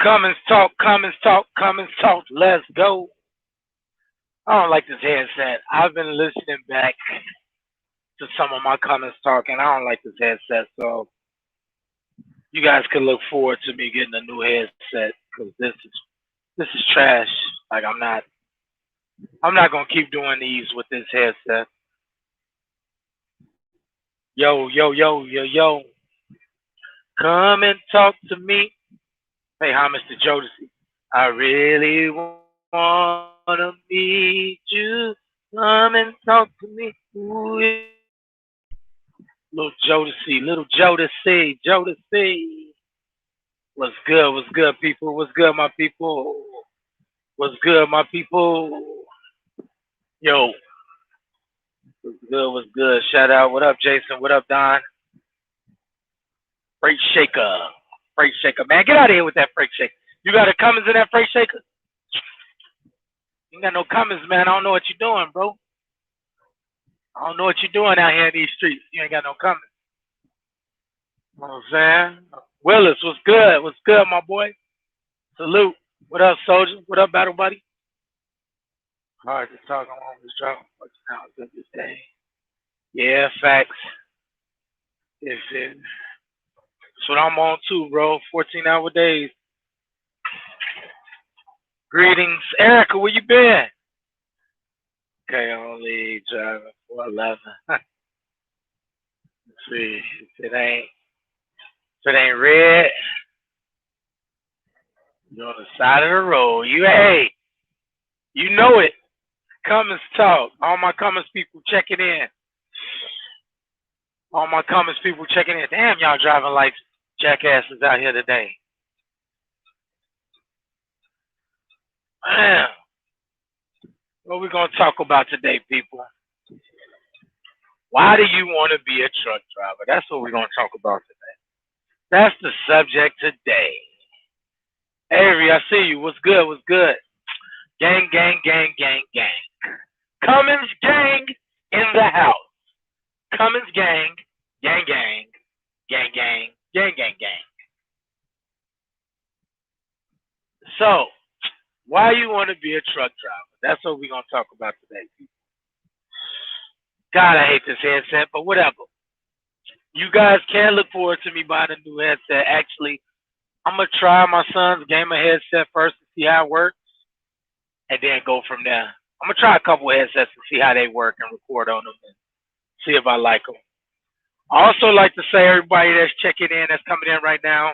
Cummins talk, Cummins talk, Cummins talk. Let's go. I don't like this headset. I've been listening back to some of my Cummins talk, and I don't like this headset. So you guys can look forward to me getting a new headset because this is trash. Like I'm not gonna keep doing these with this headset. Yo, yo, yo, yo, yo. Come and talk to me. Hey, hi, Mr. Jodeci. I really wanna meet you. Come and talk to me. Ooh, yeah. Little Jodeci, Jodeci. What's good? What's good, people? What's good, my people? What's good, my people? Yo, what's good? What's good? Shout out. What up, Jason? What up, Don? Freight Shaker. Freight Shaker. Man, get out of here with that Freight Shaker. You got a Cummins in that Freight Shaker? You ain't got no Cummins, man. I don't know what you're doing, bro. I don't know what you're doing out here in these streets. You ain't got no Cummins. You know what I'm saying? Willis, what's good? What's good, my boy? Salute. What up, soldier? What up, battle buddy? Hard to talk on this drop. What's now of this day? Yeah, facts. That's what I'm on too, bro. 14-hour days. Greetings, Erica. Where you been? Okay, only driving 411. Let's see. If it ain't red, you're on the side of the road. You know it. Cummins talk. All my Cummins people checking in. All my Cummins people checking in. Damn, y'all driving like jackasses out here today. Man, what we gonna talk about today, people? Why do you want to be a truck driver? That's what we're gonna talk about today. That's the subject today. Avery, I see you. What's good? What's good? Gang, gang, gang, gang, gang. Cummins gang in the house. Cummins gang, gang, gang, gang, gang, gang, gang, gang. So, why you want to be a truck driver? That's what we're going to talk about today. God, I hate this headset, but whatever. You guys can look forward to me buying a new headset. Actually, I'm going to try my son's gamer headset first to see how it works, and then go from there. I'm going to try a couple of headsets to see how they work and record on them and see if I like them. I also like to say everybody that's checking in, that's coming in right now,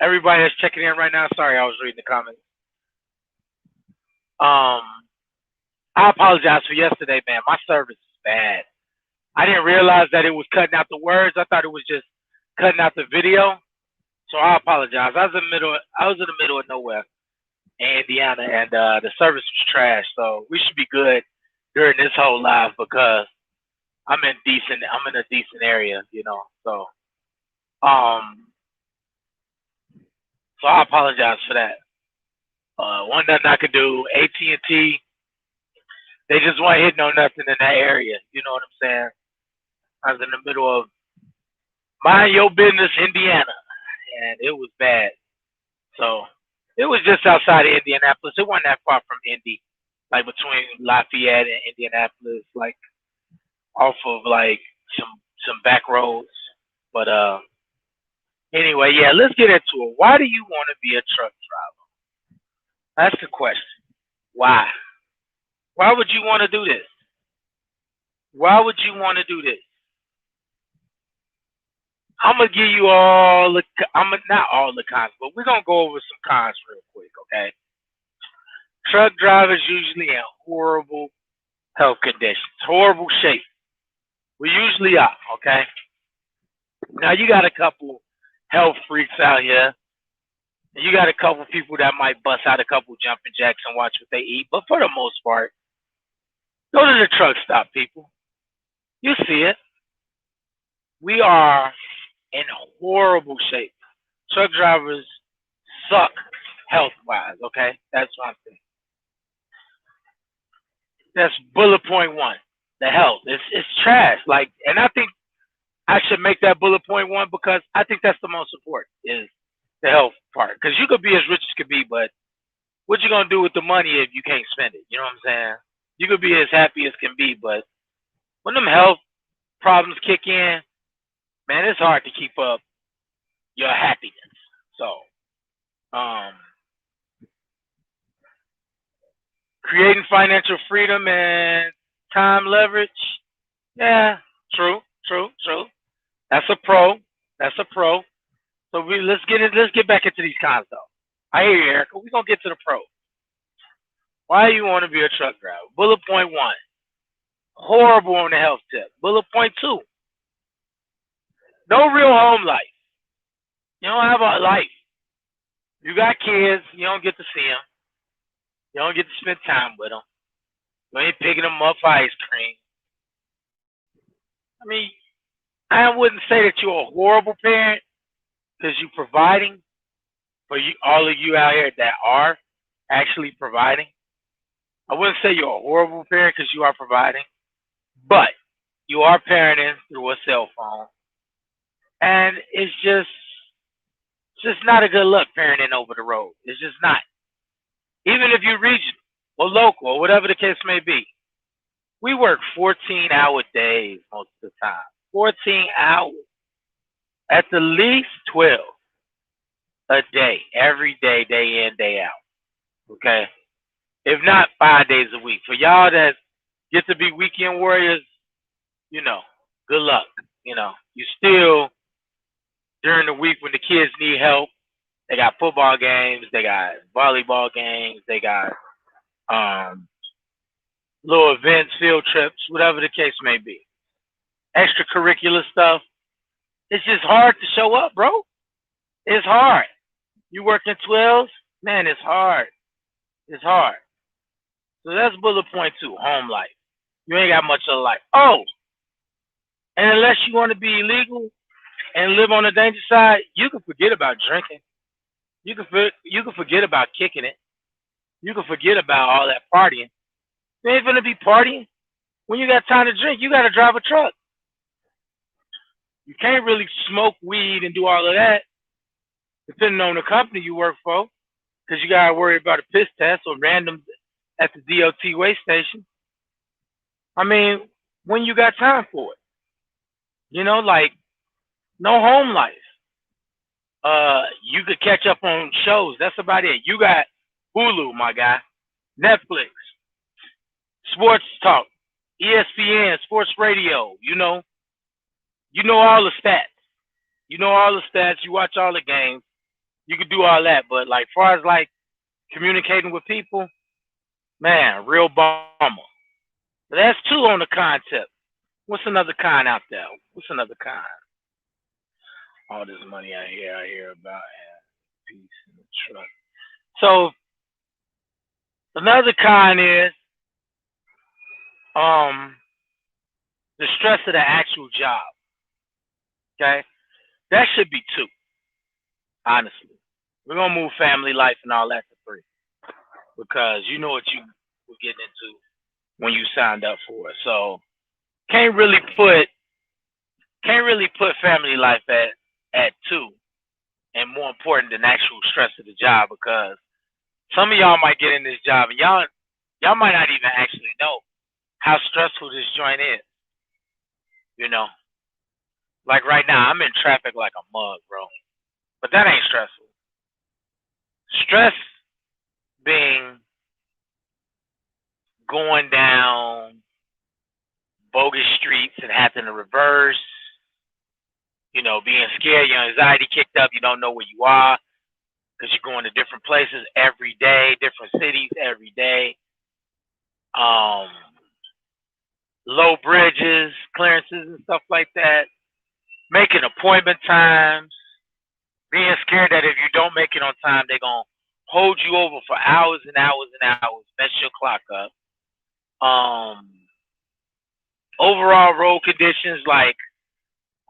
everybody that's checking in right now, sorry, I was reading the comments. I apologize for yesterday, man. My service is bad. I didn't realize that it was cutting out the words. I thought it was just cutting out the video. So I apologize. I was in the middle of nowhere in Indiana, and the service was trash. So we should be good during this whole live because I'm in a decent area, you know. So so I apologize for that. One nothing I could do. AT&T, they just weren't hitting on nothing in that area. You know what I'm saying? I was in the middle of mind your business, Indiana, and it was bad. So it was just outside of Indianapolis. It wasn't that far from Indy, like between Lafayette and Indianapolis, like off of like some back roads. But anyway, yeah, let's get into it. Why do you want to be a truck driver? That's the question. Why? Why would you want to do this? Why would you want to do this? I'm gonna give you not all the cons, but we're gonna go over some cons real quick, okay? Truck drivers usually in horrible health conditions, horrible shape. We usually are, okay? Now you got a couple health freaks out here, and you got a couple people that might bust out a couple jumping jacks and watch what they eat, but for the most part, go to the truck stop, people. You see it. We are in horrible shape. Truck drivers suck health-wise, okay? That's one thing. That's bullet point one. The health. It's trash. Like, and I think I should make that bullet point one because I think that's the most important is the health part. Because you could be as rich as could be, but what you gonna do with the money if you can't spend it? You know what I'm saying? You could be as happy as can be, but when them health problems kick in, man, it's hard to keep up your happiness. So, creating financial freedom and time leverage. Yeah, true, true, true. That's a pro. That's a pro. So let's get it. Let's get back into these cons though. I hear you, Erica. We're gonna get to the pro. Why you want to be a truck driver? Bullet point one. Horrible on the health tip. Bullet point two. No real home life. You don't have a life. You got kids. You don't get to see them. You don't get to spend time with them. You ain't picking them up for ice cream. I mean, I wouldn't say that you're a horrible parent because you're providing for you, all of you out here that are actually providing. I wouldn't say you're a horrible parent because you are providing, but you are parenting through a cell phone, and it's just not a good look parenting over the road. It's just not. Even if you're regional or local or whatever the case may be, we work 14-hour days most of the time. 14 hours, at the least 12 a day, every day, day in, day out. Okay, if not 5 days a week. For y'all that get to be weekend warriors, good luck. You still during the week when the kids need help, they got football games, they got volleyball games, they got little events, field trips, whatever the case may be. Extracurricular stuff. It's just hard to show up, bro. It's hard. You working 12s? Man, it's hard. It's hard. So that's bullet point two, home life. You ain't got much of a life. Oh, and unless you want to be illegal and live on the danger side, you can forget about drinking. You can forget about kicking it. You can forget about all that partying. You ain't gonna be partying. When you got time to drink, you got to drive a truck. You can't really smoke weed and do all of that, depending on the company you work for, because you got to worry about a piss test or random at the DOT waste station. I mean, when you got time for it, like no home life. You could catch up on shows. That's about it. You got Hulu, my guy, Netflix, sports talk, ESPN, sports radio. You know all the stats. You know all the stats. You watch all the games. You could do all that. But like, far as like communicating with people, man, real bummer. But that's two on the con tip. What's another con out there? What's another con? All this money I hear about and peace in the truck. So another con is the stress of the actual job. Okay? That should be two, honestly. We're gonna move family life and all that to three. Because you know what you were getting into when you signed up for it. So can't really put family life at two and more important than actual stress of the job, because some of y'all might get in this job and y'all might not even actually know how stressful this joint is. Like right now, I'm in traffic like a mug, bro. But that ain't stressful. Stress being going down bogus streets and having to reverse, being scared, your anxiety kicked up, you don't know where you are because you're going to different places every day, different cities every day. Low bridges, clearances and stuff like that. Making appointment times. Being scared that if you don't make it on time, they're going to hold you over for hours and hours and hours, mess your clock up. Overall road conditions, like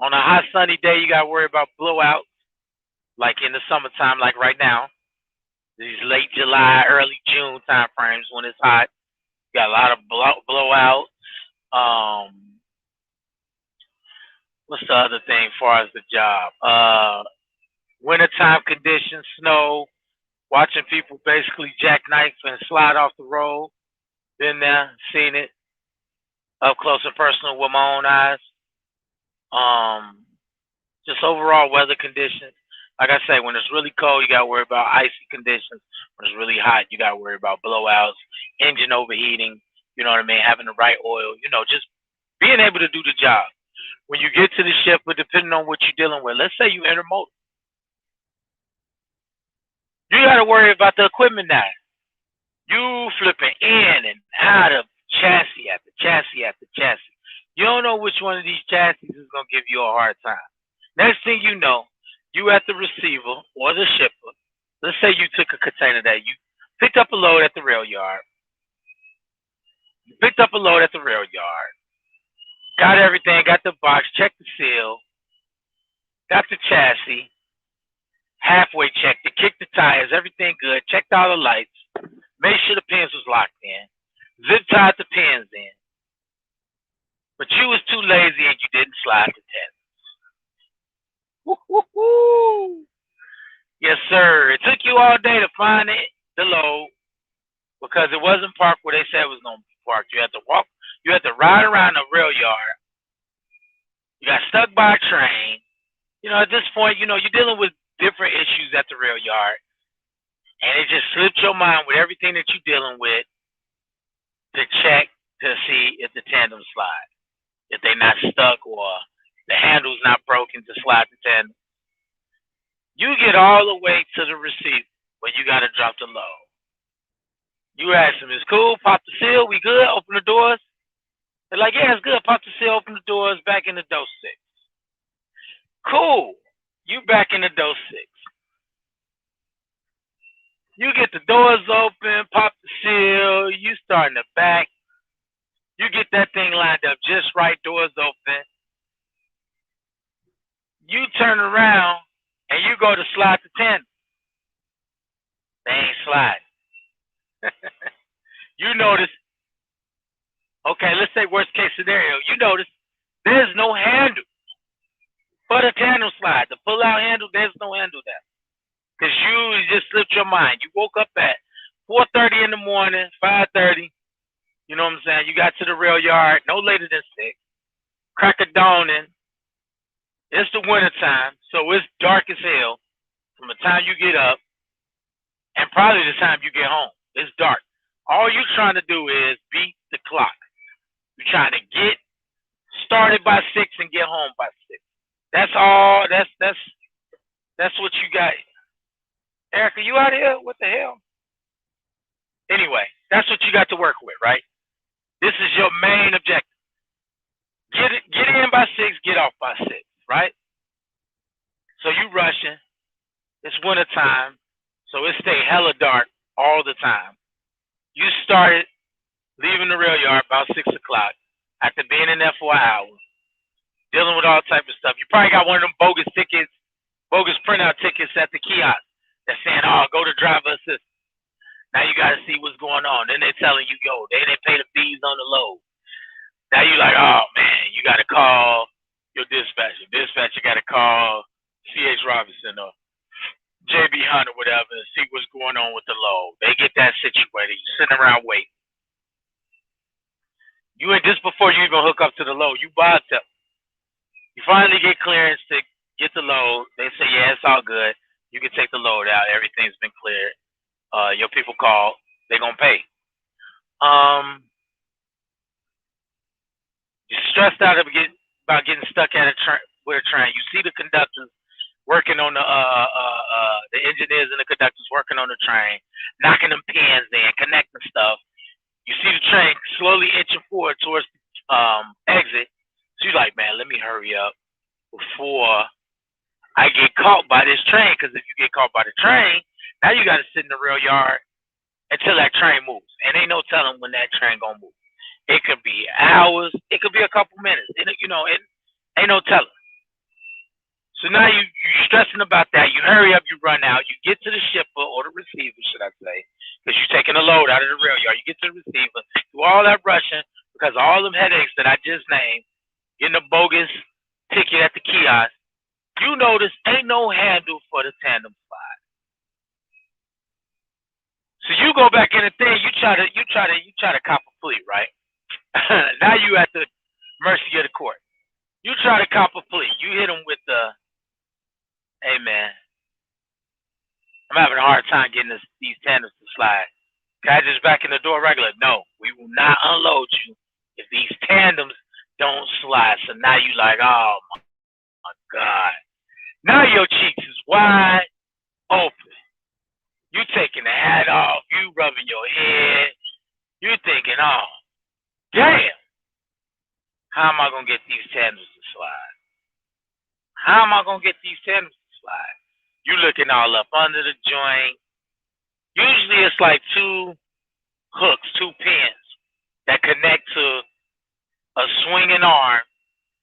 on a hot sunny day, you got to worry about blowouts, like in the summertime, like right now. These late July, early June time frames when it's hot, you got a lot of blowouts. What's the other thing as far as the job? Wintertime conditions, snow, watching people basically jackknife and slide off the road. Been there, seen it up close and personal with my own eyes. Um, just overall weather conditions. Like I say, when it's really cold, you got to worry about icy conditions. When it's really hot, you got to worry about blowouts, engine overheating. You know what I mean? Having the right oil. Just being able to do the job. When you get to the ship, but depending on what you're dealing with, let's say you intermodal, you got to worry about the equipment now. You flipping in and out of chassis after chassis after chassis. You don't know which one of these chassis is going to give you a hard time. Next thing you know, you at the receiver or the shipper. Let's say you took a container that you picked up a load at the rail yard. You picked up a load at the rail yard. Got everything, got the box, checked the seal, got the chassis, halfway checked it, kicked the tires, everything good, checked all the lights, made sure the pins was locked in, zip tied the pins in. But you was too lazy and you didn't slide the test. Woo-hoo-hoo. Yes, sir. It took you all day to find the load because it wasn't parked where they said it was going to be parked. You had to walk. You had to ride around the rail yard. You got stuck by a train. At this point, you're dealing with different issues at the rail yard. And it just slipped your mind with everything that you're dealing with to check to see if the tandem slide. If they're not stuck or the handle's not broken to slide the tandem. You get all the way to the receiver where you got to drop the load. You ask them, it's cool, pop the seal, we good, open the doors? They're like, yeah, it's good, pop the seal, open the doors, back in the door 6. Cool, you back in the door 6. You get the doors open, pop the seal, you start in the back. You get that thing lined up just right, doors open. You turn around and you go to slide the tandem. They ain't sliding. You notice, okay, let's say worst case scenario, you notice there's no handle for the tandem slide. The pull out handle, there's no handle there. Because you just slipped your mind. You woke up at 4:30 in the morning, 5:30. You know what I'm saying? You got to the rail yard no later than 6. Crack of dawning. It's the winter time, so it's dark as hell from the time you get up and probably the time you get home. It's dark. All you're trying to do is beat the clock. You're trying to get started by 6 and get home by 6. That's all. That's what you got. Erica, you out here? What the hell? Anyway, that's what you got to work with, right? This is your main objective. Get in by 6, get off by 6, right? So you rushing. It's winter time, so it stay hella dark all the time. You started leaving the rail yard about 6 o'clock after being in there for an hour, dealing with all type of stuff. You probably got one of them bogus tickets, bogus printout tickets at the kiosk that's saying, oh, go to driver assistance. Now you got to see what's going on. Then they're telling you, yo, they didn't pay the fees on the load. Now you like, oh, man, you got to call your dispatcher. Dispatcher got to call C.H. Robinson or J.B. Hunt or whatever and see what's going on with the load. They get that situated. You sitting around waiting. You ain't just before you even hook up to the load. You buy them. You finally get clearance to get the load. They say, yeah, it's all good. You can take the load out. Everything's been cleared. Your people call. They're going to pay. You're stressed out about getting stuck at with a train. You see the conductors working on the engineers and the conductors working on the train, knocking them pins in, connecting stuff. You see the train slowly inching forward towards exit. So you're like, man, let me hurry up before I get caught by this train. Because if you get caught by the train, now you got to sit in the rail yard until that train moves. And ain't no telling when that train going to move. It could be hours. It could be a couple minutes. It ain't no telling. So now you're stressing about that. You hurry up, you run out. You get to the shipper or the receiver, should I say, because you're taking a load out of the rail yard. You get to the receiver, do all that rushing because of all them headaches that I just named, getting the bogus ticket at the kiosk, you notice ain't no handle for the tandem slide. So you go back in the thing, you try to cop a plea, right? Now you at the mercy of the court. You try to cop a plea. You hit them with the, hey man, I'm having a hard time getting these tandems to slide. Can I just back in the door regular? No, we will not unload you if these tandems don't slide. So now you like, oh my God. Now your cheeks is wide open. You taking the hat off. You rubbing your head. You thinking, oh, damn. How am I going to get these tandems to slide? How am I going to get these tandems to slide? You looking all up under the joint. Usually it's like two hooks, two pins that connect to a swinging arm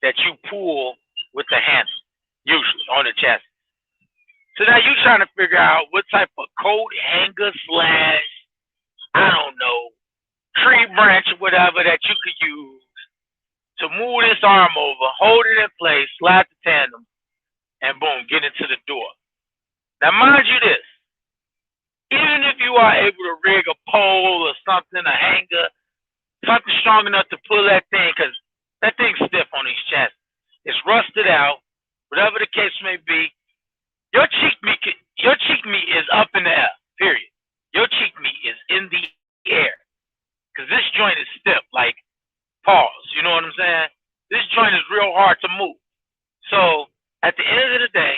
that you pull with the handle, usually on the chest. So now you're trying to figure out what type of coat hanger slash, I don't know, tree branch or whatever that you could use to move this arm over, hold it in place, slide the tandem, and boom, get into the door. Now mind you this, even if you are able to rig a pole or something, a hanger, something strong enough to pull that thing, because that thing's stiff on these chassis. It's rusted out, whatever the case may be. Your cheek meat is up in the air, period. Your cheek meat is in the air. Because this joint is stiff, like pause. You know what I'm saying? This joint is real hard to move. So at the end of the day,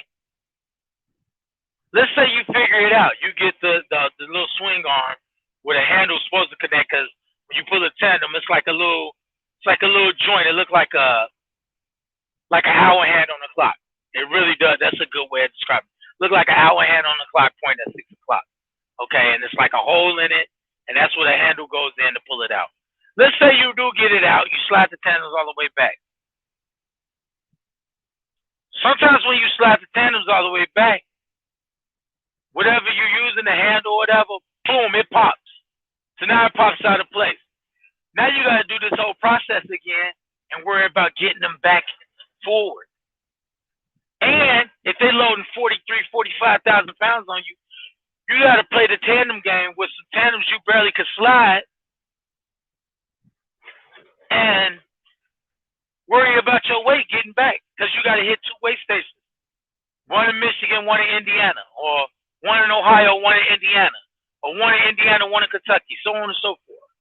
let's say you figure it out. You get the little swing arm where the handle's supposed to connect, because when you pull a tandem, it's like a little joint. It looks like an hour hand on the clock. It really does. That's a good way of describing it. Look like an hour hand on the clock pointing at 6 o'clock. Okay, and it's like a hole in it, and that's where the handle goes in to pull it out. Let's say you do get it out, you slide the tandems all the way back. Sometimes when you slide the tandems all the way back, whatever you're using, the handle or whatever, boom, it pops. So now it pops out of place. Now you got to do this whole process again and worry about getting them back forward. And if they're loading 45,000 pounds on you, you got to play the tandem game with some tandems you barely could slide and worry about your weight getting back, because you got to hit 2 weigh stations. One in Michigan, one in Indiana, or one in Ohio, one in Indiana, or one in Indiana, one in Kentucky, so on and so forth.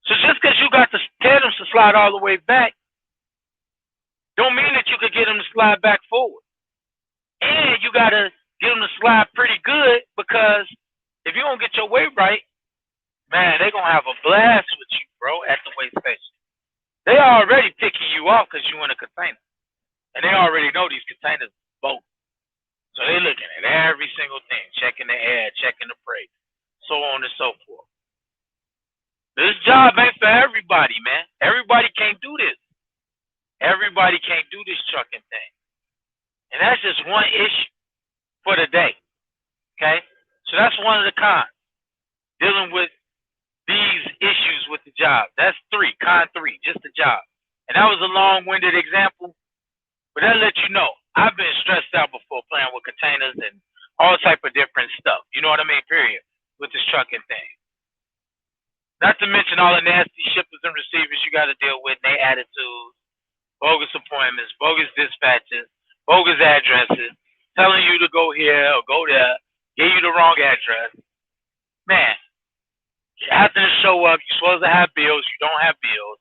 So just because you got the tandems to slide all the way back, don't mean that you could get them to slide back forward. And you got to get them to slide pretty good, because if you don't get your weight right, man, they're going to have a blast with you, bro, at the weigh station. They already picking you off because you in a container. And they already know these containers both. So they're looking at every single thing, checking the air, checking the brakes, so on and so forth. This job ain't for everybody, man. Everybody can't do this. Everybody can't do this trucking thing. And that's just one issue for the day. Okay? So that's one of the cons. Dealing with these issues with the job. That's 3, con 3, just the job. And that was a long-winded example, but that lets you know I've been stressed out before playing with containers and all type of different stuff. You know what I mean? Period. With this trucking thing. Not to mention all the nasty shippers and receivers you got to deal with, and their attitudes, bogus appointments, bogus dispatches, bogus addresses, telling you to go here or go there, give you the wrong address. Man, after the show up, you're supposed to have bills, you don't have bills.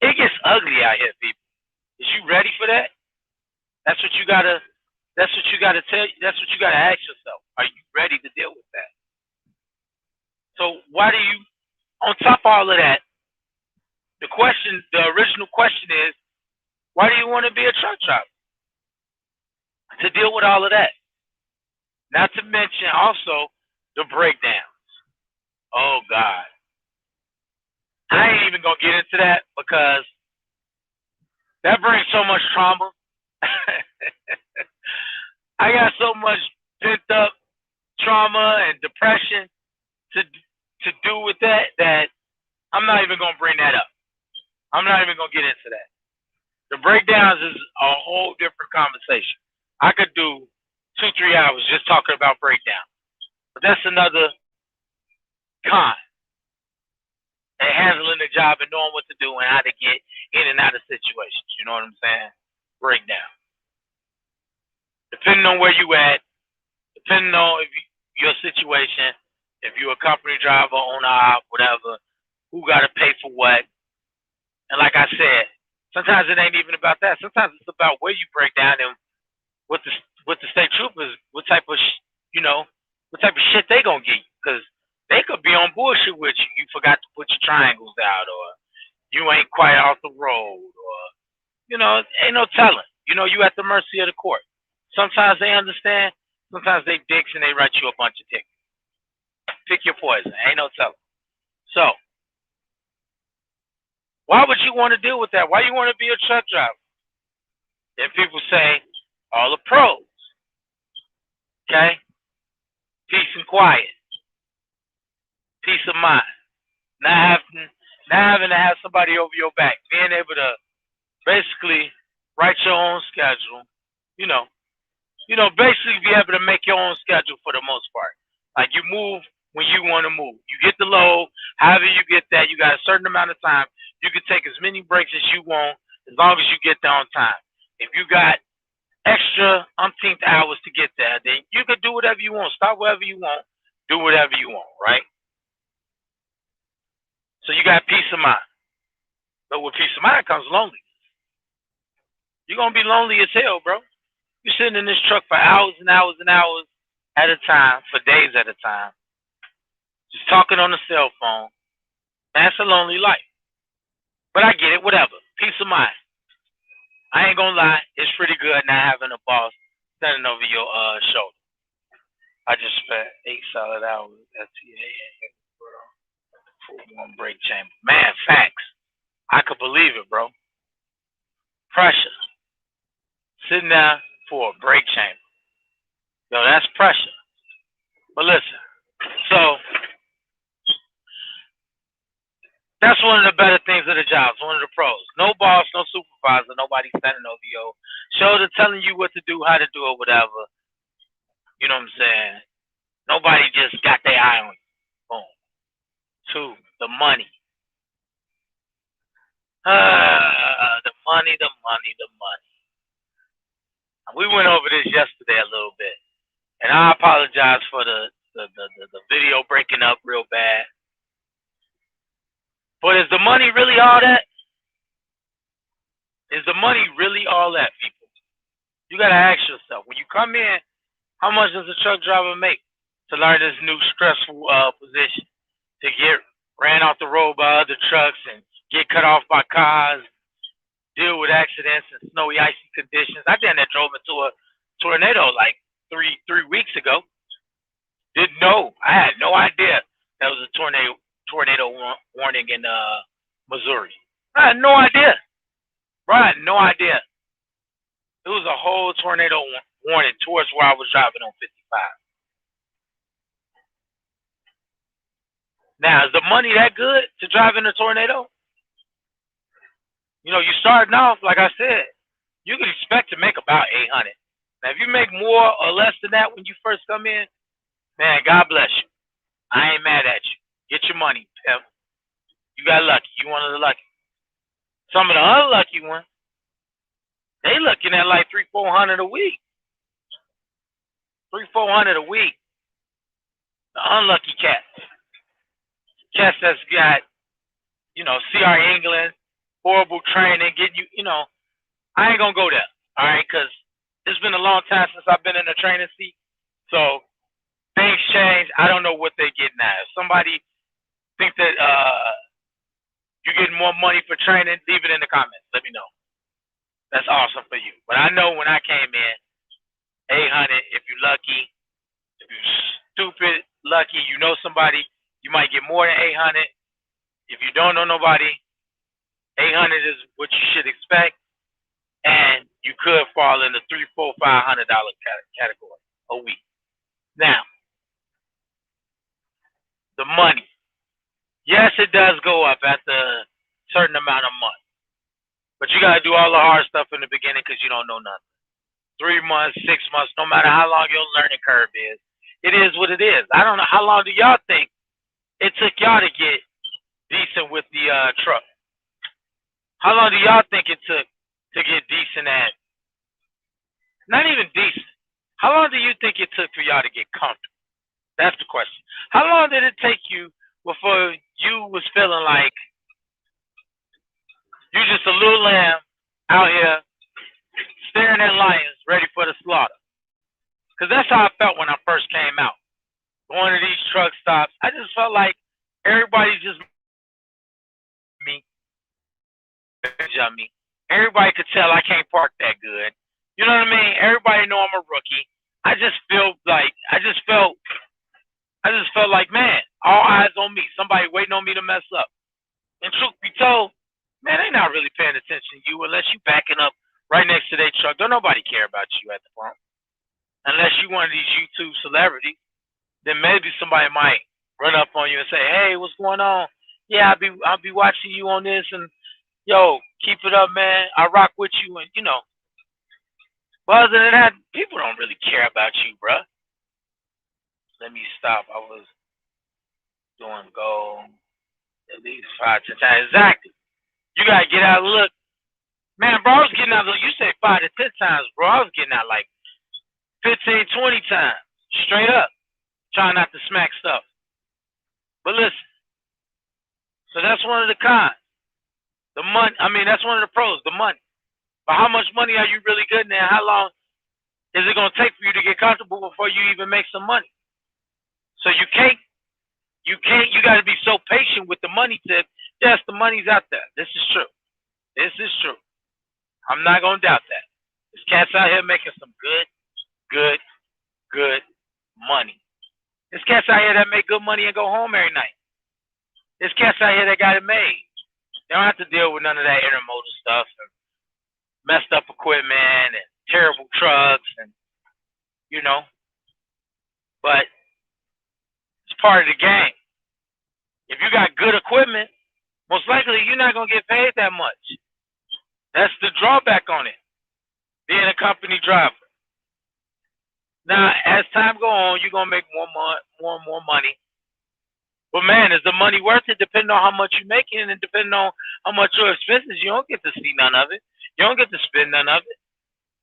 It gets ugly out here, people. Is you ready for that? That's what you gotta tell you. That's what you gotta ask yourself. Are you ready to deal with that? So why do you, on top of all of that, the original question is, why do you want to be a truck driver? To deal with all of that. Not to mention also the breakdowns. Oh God. I ain't even gonna get into that, because that brings so much trauma. I got so much pent up trauma and depression to do with that I'm not even gonna bring that up. I'm not even gonna get into that. The breakdowns is a whole different conversation. I could do 2, 3 hours just talking about breakdown, but that's another con and handling the job and knowing what to do and how to get in and out of situations. You know what I'm saying? Breakdown. Depending on where you at, depending on your situation, if you're a company driver, owner, op, whatever, who got to pay for what. And like I said, sometimes it ain't even about that. Sometimes it's about where you break down and what the state troopers, what type of what type of shit they gonna get you, because they could be on bullshit with you. You forgot to put your triangles out, or you ain't quite off the road, or ain't no telling. You at the mercy of the court. Sometimes they understand, sometimes they dicks and they write you a bunch of tickets. Pick your poison. Ain't no telling. So, why would you want to deal with that? Why you want to be a truck driver? Then people say, all the pros. Okay? Peace and quiet. Peace of mind. Not having to have somebody over your back. Being able to basically write your own schedule. Basically be able to make your own schedule for the most part. Like you move when you want to move. You get the load, however you get that, you got a certain amount of time. You can take as many breaks as you want as long as you get there on time. If you got extra umpteenth hours to get there, then you can do whatever you want, stop wherever you want, do whatever you want, right? So you got peace of mind. But with peace of mind comes loneliness. You're going to be lonely as hell, bro. You're sitting in this truck for hours and hours and hours at a time, for days at a time, just talking on the cell phone. That's a lonely life. But I get it, whatever. Peace of mind. I ain't gonna lie, it's pretty good not having a boss standing over your shoulder. I just spent 8 solid hours at TA for one break chamber. Man, facts. I could believe it, bro. Pressure. Sitting there for a break chamber. Yo, that's pressure. But listen, so that's one of the better things of the job. It's one of the pros. No boss, no supervisor, nobody standing over your shoulder telling you what to do, how to do it, whatever. You know what I'm saying? Nobody just got their eye on you. Boom. 2, the money. The money, the money, the money. We went over this yesterday a little bit. And I apologize for the video breaking up real bad. But is the money really all that? Is the money really all that, people? You got to ask yourself, when you come in, how much does a truck driver make to learn this new stressful position? To get ran off the road by other trucks and get cut off by cars, deal with accidents and snowy, icy conditions. I done that drove into a tornado like three weeks ago. Didn't know. I had no idea there was a tornado warning in Missouri. I had no idea. Bro, I had no idea. It was a whole tornado warning towards where I was driving on 55. Now, is the money that good to drive in a tornado? You starting off, like I said, you can expect to make about 800. Now, if you make more or less than that when you first come in, man, God bless you. I ain't mad at you. Get your money, pimp. You got lucky. You one of the lucky. Some of the unlucky ones, they looking at like 300-400 a week. 300-400 a week. The unlucky cats. Cats that's got, CR England, horrible training, getting you, I ain't gonna go there, all right? Because it's been a long time since I've been in a training seat, so things change. I don't know what they're getting at. If somebody thinks that you're getting more money for training, leave it in the comments. Let me know. That's awesome for you. But I know when I came in, 800. If you're lucky, if you're stupid lucky, you know somebody, you might get more than 800. If you don't know nobody, 800 is what you should expect, and you could fall in the $300, $400, $500 category a week. Now, the money. Yes, it does go up after a certain amount of months, but you gotta do all the hard stuff in the beginning because you don't know nothing. 3 months, 6 months, no matter how long your learning curve is, it is what it is. I don't know how long do y'all think it took y'all to get decent with the truck? How long do y'all think it took to get decent at? Not even decent. How long do you think it took for y'all to get comfortable? That's the question. How long did it take you before you was feeling like you just a little lamb out here staring at lions ready for the slaughter? Because that's how I felt when I first came out. Going to these truck stops, I just felt like everybody just me. Everybody could tell I can't park that good. You know what I mean? Everybody know I'm a rookie. I just felt like, man, all eyes on me. Somebody waiting on me to mess up. And truth be told, man, they not really paying attention to you unless you backing up right next to their truck. Don't nobody care about you at the front. Unless you one of these YouTube celebrities, then maybe somebody might run up on you and say, hey, what's going on? Yeah, I'll be watching you on this, and yo, keep it up, man. I rock with you, and you know. But other than that, people don't really care about you, bruh. Let me stop. I was doing goal at least 5 to 10 times. Exactly. You gotta get out of look. Man, bro, I was getting out of look. You say 5 to 10 times, bro. I was getting out like 15, 20 times. Straight up. Trying not to smack stuff. But listen. So that's one of the cons. The money, that's one of the pros, the money. But how much money are you really getting there? How long is it gonna take for you to get comfortable before you even make some money? So you gotta be so patient with the money tip. Yes, the money's out there. This is true. This is true. I'm not gonna doubt that. There's cats out here making some good money. There's cats out here that make good money and go home every night. There's cats out here that got it made. They don't have to deal with none of that intermodal stuff and messed up equipment and terrible trucks and but it's part of the game. If you got good equipment, most likely you're not gonna get paid that much. That's the drawback on it, being a company driver. Now, as time go on, you're gonna make more and more money. But man, is the money worth it? Depending on how much you're making and depending on how much your expenses, you don't get to see none of it. You don't get to spend none of it.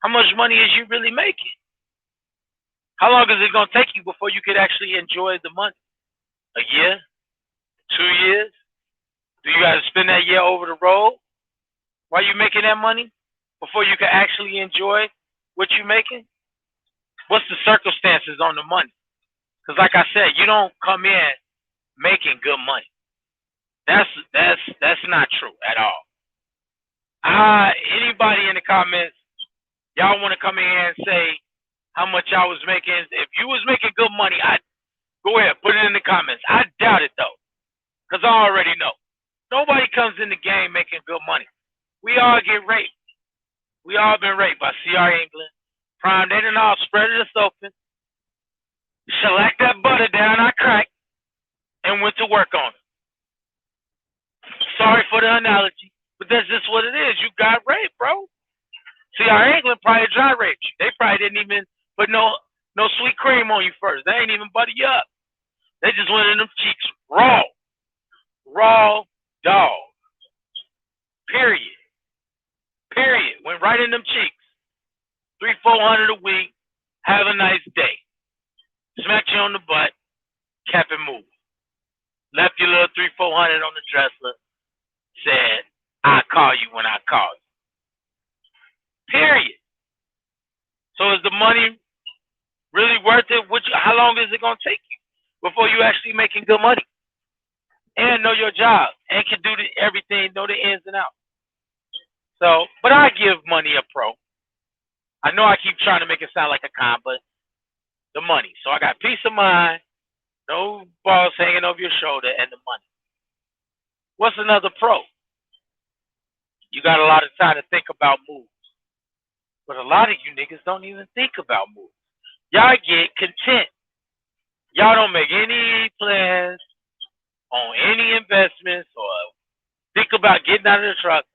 How much money is you really making? How long is it gonna take you before you could actually enjoy the money? A year? 2 years? Do you gotta spend that year over the road while you're making that money before you can actually enjoy what you're making? What's the circumstances on the money? Because like I said, you don't come in making good money. That's not true at all. Anybody in the comments, y'all want to come in here and say how much y'all was making? If you was making good money, go ahead, put it in the comments. I doubt it though, because I already know. Nobody comes in the game making good money. We all get raped. We all been raped by CR England. Prime, they done all spread us open, shellacked that butter down our crack, and went to work on it. Sorry for the analogy, but that's just what it is. You got raped, bro. CR England probably dry raped you. They probably didn't even put no sweet cream on you first. They ain't even butter you up. They just went in them cheeks raw. Raw dog. Period. Went right in them cheeks. 300-400 a week. Have a nice day. Smacked you on the butt. Kept it moving. Left your little 300-400 on the dresser. Said, I'll call you when I call you. Period. So is the money really worth it? How long is it going to take you before you actually making good money? And know your job. And can do everything, know the ins and outs. So, but I give money a pro. I know I keep trying to make it sound like a con, but the money. So I got peace of mind, no balls hanging over your shoulder, and the money. What's another pro? You got a lot of time to think about moves. But a lot of you niggas don't even think about moves. Y'all get content. Y'all don't make any plans on any investments or think about getting out of the truck.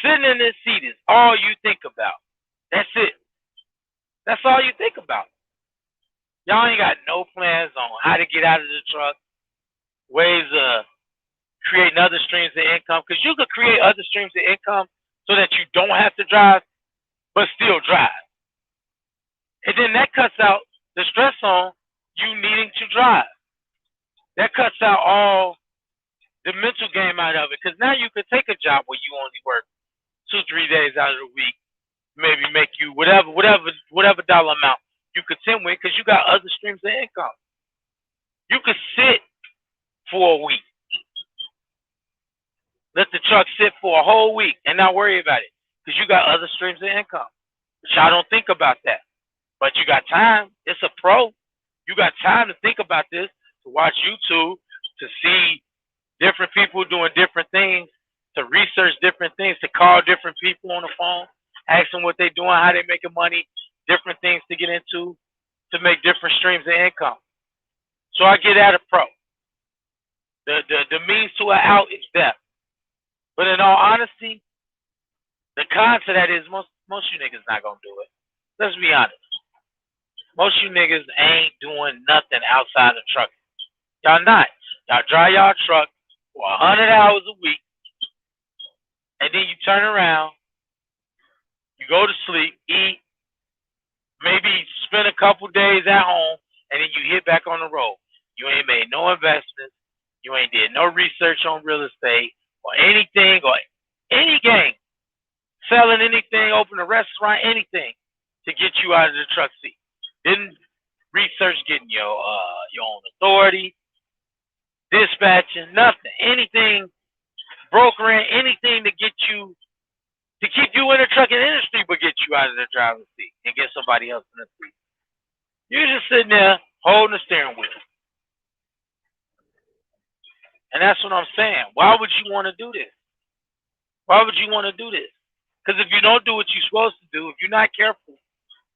Sitting in this seat is all you think about. That's it. That's all you think about. Y'all ain't got no plans on how to get out of the truck, ways of creating other streams of income. Because you could create other streams of income so that you don't have to drive, but still drive. And then that cuts out the stress on you needing to drive. That cuts out all the mental game out of it. Because now you could take a job where you only work 2-3 days out of the week, maybe make you whatever dollar amount you contend with, because you got other streams of income. You could sit for a week, let the truck sit for a whole week, and not worry about it, because you got other streams of income. But y'all don't think about that. But you got time. It's a pro. You got time to think about this, to watch YouTube, to see different people doing different things, to research different things, to call different people on the phone, ask them what they're doing, how they're making money, different things to get into, to make different streams of income. So I get at a pro. The means to an out is death. But in all honesty, the con to that is most you niggas not gonna do it. Let's be honest. Most you niggas ain't doing nothing outside of trucking. Y'all not. Y'all drive y'all truck for 100 hours a week, and then you turn around, you go to sleep, eat, maybe spend a couple days at home, and then you hit back on the road. You ain't made no investments. You ain't did no research on real estate or anything or any game. Selling anything, open a restaurant, anything to get you out of the truck seat. Didn't research getting your own authority, dispatching, nothing. Anything, brokering, anything to get you, to keep you in the trucking industry, but get you out of the driver's seat and get somebody else in the seat. You're just sitting there holding the steering wheel. And that's what I'm saying. Why would you want to do this? Why would you want to do this? Because if you don't do what you're supposed to do, if you're not careful,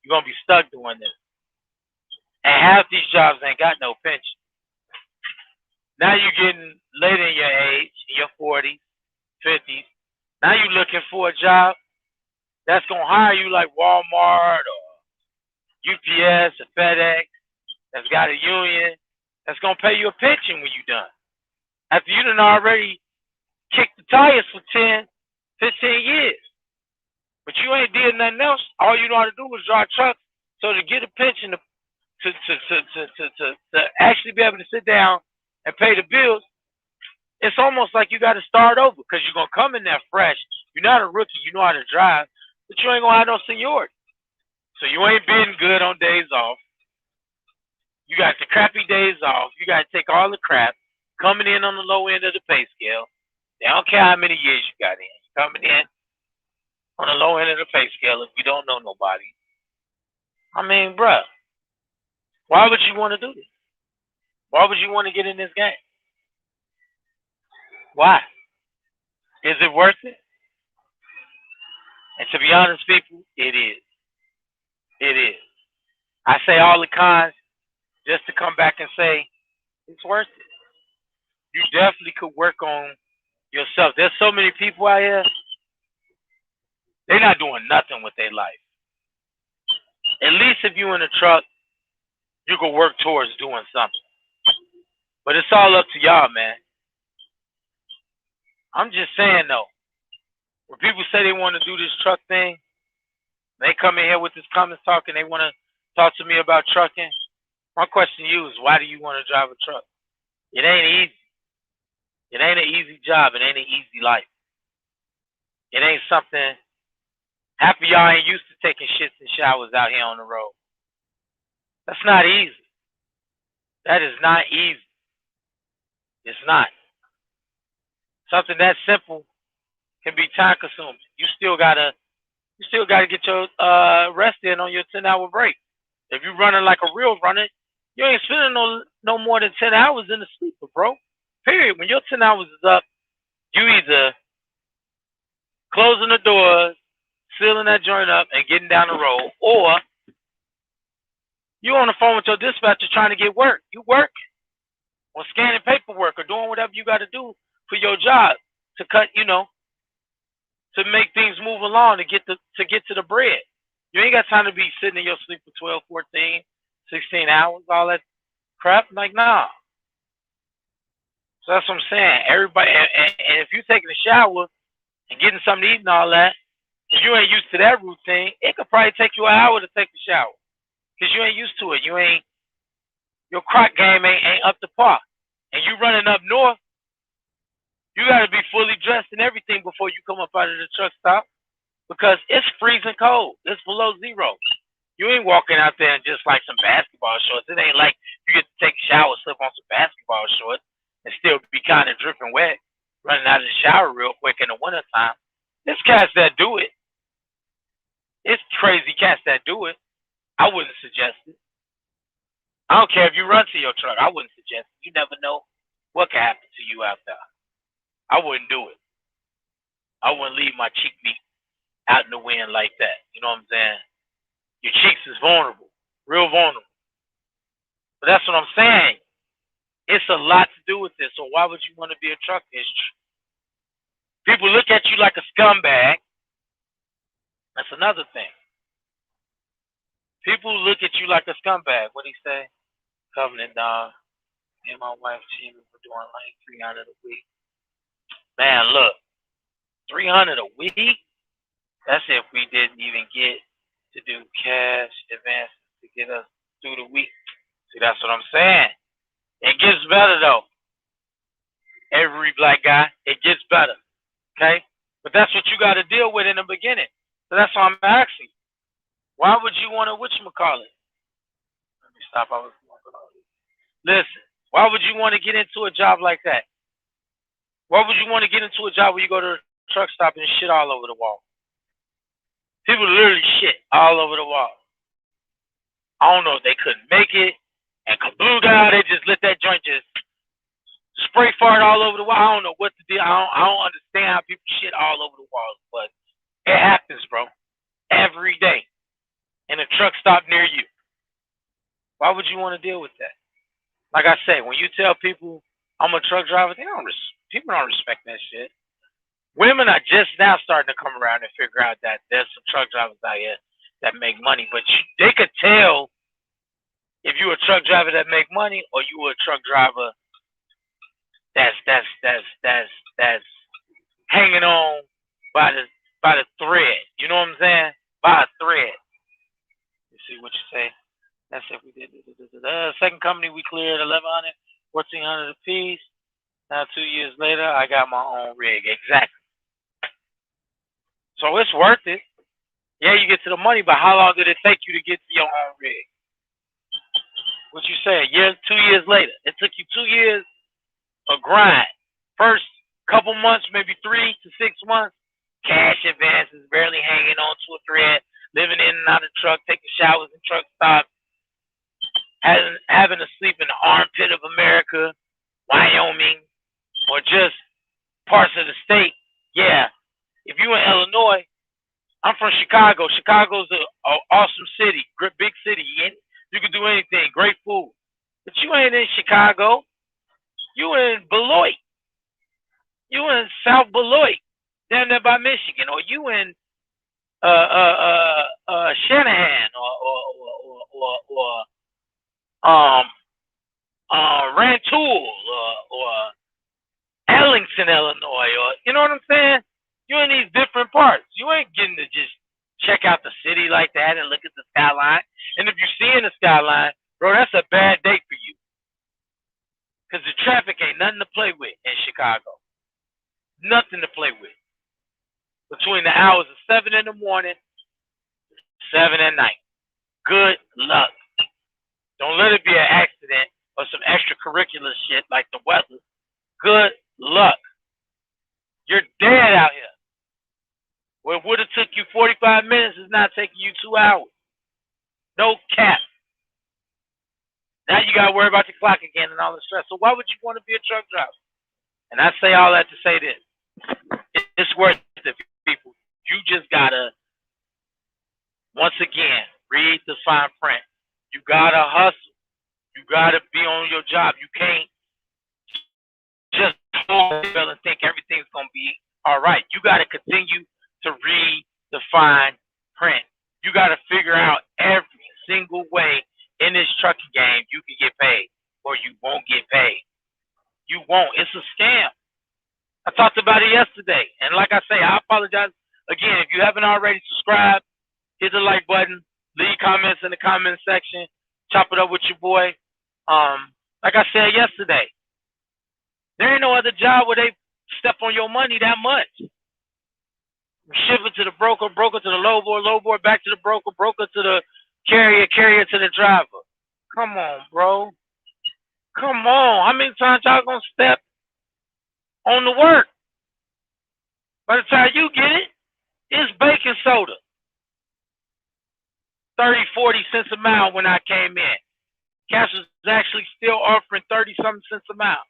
you're going to be stuck doing this. And half these jobs ain't got no pension. Now you're getting later in your age, in your 40s, 50s. Now you're looking for a job that's going to hire you like Walmart or UPS or FedEx, that's got a union, that's going to pay you a pension when you're done. After you done already kicked the tires for 10, 15 years. But you ain't did nothing else. All you know how to do is drive trucks. So to get a pension, to actually be able to sit down and pay the bills, it's almost like you got to start over, because you're going to come in there fresh. You're not a rookie. You know how to drive, but you ain't going to have no seniority. So you ain't been good on days off. You got the crappy days off. You got to take all the crap, coming in on the low end of the pay scale. They don't care how many years you got in. You're coming in on the low end of the pay scale if you don't know nobody. I mean, bruh, why would you want to do this? Why would you want to get in this game? Why? Is it worth it? And to be honest, people, it is. It is. I say all the cons just to come back and say it's worth it. You definitely could work on yourself. There's so many people out here, they're not doing nothing with their life. At least if you're in a truck, you can work towards doing something. But it's all up to y'all, man. I'm just saying, though, when people say they want to do this truck thing, they come in here with this Cummins talk and they want to talk to me about trucking. My question to you is, why do you want to drive a truck? It ain't easy. It ain't an easy job. It ain't an easy life. It ain't something. Half of y'all ain't used to taking shits and showers out here on the road. That's not easy. That is not easy. It's not. Something that simple can be time consuming. You still gotta get your rest in on your 10-hour break. If you're running like a real runner, you ain't spending no more than 10 hours in the sleeper, bro. Period. When your 10 hours is up, you either closing the doors, sealing that joint up, and getting down the road, or you on the phone with your dispatcher trying to get work. You work or scanning paperwork or doing whatever you got to do for your job to cut, to make long to get to the bread. You ain't got time to be sitting in your sleep for 12, 14, 16 hours, all that crap. Like, nah. So that's what I'm saying. Everybody, and if you're taking a shower and getting something to eat and all that, if you ain't used to that routine, it could probably take you an hour to take a shower because you ain't used to it. Your crock game ain't up to par. And you running up north, you got to be fully dressed and everything before you come up out of the truck stop because it's freezing cold. It's below zero. You ain't walking out there in just like some basketball shorts. It ain't like you get to take a shower, slip on some basketball shorts, and still be kind of dripping wet, running out of the shower real quick in the wintertime. There's cats that do it. It's crazy cats that do it. I wouldn't suggest it. I don't care if you run to your truck. I wouldn't suggest it. You never know what can happen to you out there. I wouldn't do it. I wouldn't leave my cheek meat out in the wind like that. You know what I'm saying? Your cheeks is vulnerable, real vulnerable. But that's what I'm saying. It's a lot to do with this. So why would you want to be a truck industry? People look at you like a scumbag. That's another thing. People look at you like a scumbag. What do you say? Covenant dog. Me and my wife team were doing like 300 a week. Man, look, 300 a week. That's if we didn't even get to do cash advances to get us through the week. See, that's what I'm saying. It gets better though. Every black guy, it gets better. Okay? But that's what you got to deal with in the beginning. So that's why I'm asking. Why would you want to, whatchamacallit? Let me stop. Listen, why would you want to get into a job like that? Why would you want to get into a job where you go to a truck stop and shit all over the wall? People literally shit all over the wall. I don't know if they couldn't make it. And kablooga, they just let that joint just spray fart all over the wall. I don't know what to do. I don't understand how people shit all over the walls, but it happens, bro. Every day. In a truck stop near you. Why would you want to deal with that? Like I say, when you tell people I'm a truck driver, people don't respect that shit. Women are just now starting to come around and figure out that there's some truck drivers out here that make money, but they could tell if you're a truck driver that make money or you a truck driver that's hanging on by the thread. You know what I'm saying? By a thread. You see what you say? That's if we did. Second company we cleared 1,100, 1,400 a piece. Now 2 years later, I got my own rig. Exactly. So it's worth it. Yeah, you get to the money, but how long did it take you to get to your own rig? What you say? 2 years later. It took you 2 years of grind. First couple months, maybe 3 to 6 months, cash advances, barely hanging on to a thread, living in and out of the truck, taking showers in truck stops, having to sleep in the armpit of America, Wyoming, or just parts of the state. Yeah. If you in Illinois, I'm from Chicago. Chicago's an awesome city, big city. You can do anything, great food. But you ain't in Chicago. You in Beloit. You in South Beloit, down there by Michigan, or you in Shanahan, or Rantoul, or Ellington, Illinois, or you know what I'm saying? You're in these different parts. You ain't getting to just check out the city like that and look at the skyline. And if you're seeing the skyline, bro, that's a bad day for you. Because the traffic ain't nothing to play with in Chicago. Nothing to play with. Between the hours of 7 in the morning, 7 at night. Good luck. Don't let it be an accident or some extracurricular shit like the weather. Good luck. You're dead out here. What would have took you 45 minutes is not taking you 2 hours. No cap. Now you got to worry about your clock again and all the stress. So why would you want to be a truck driver? And I say all that to say this. It's worth it, people. You just got to, once again, read the fine print. You got to hustle. You got to be on your job. You can't just hold still and think everything's going to be all right. You got to continue to read the fine print. You got to figure out every single way in this trucking game you can get paid, or you won't get paid. You won't. It's a scam. I talked about it yesterday, and like I say, I apologize again. If you haven't already subscribed, hit the like button, leave comments in the comment section, chop it up with your boy. Like I said yesterday, there ain't no other job where they step on your money that much. Ship it to the broker, broker to the low board back to the broker, broker to the carrier, carrier to the driver. Come on, bro. Come on. How many times y'all gonna step on the work? By the time you get it, it's baking soda. 30, 40 cents a mile when I came in. Cats was actually still offering 30-something cents a mile.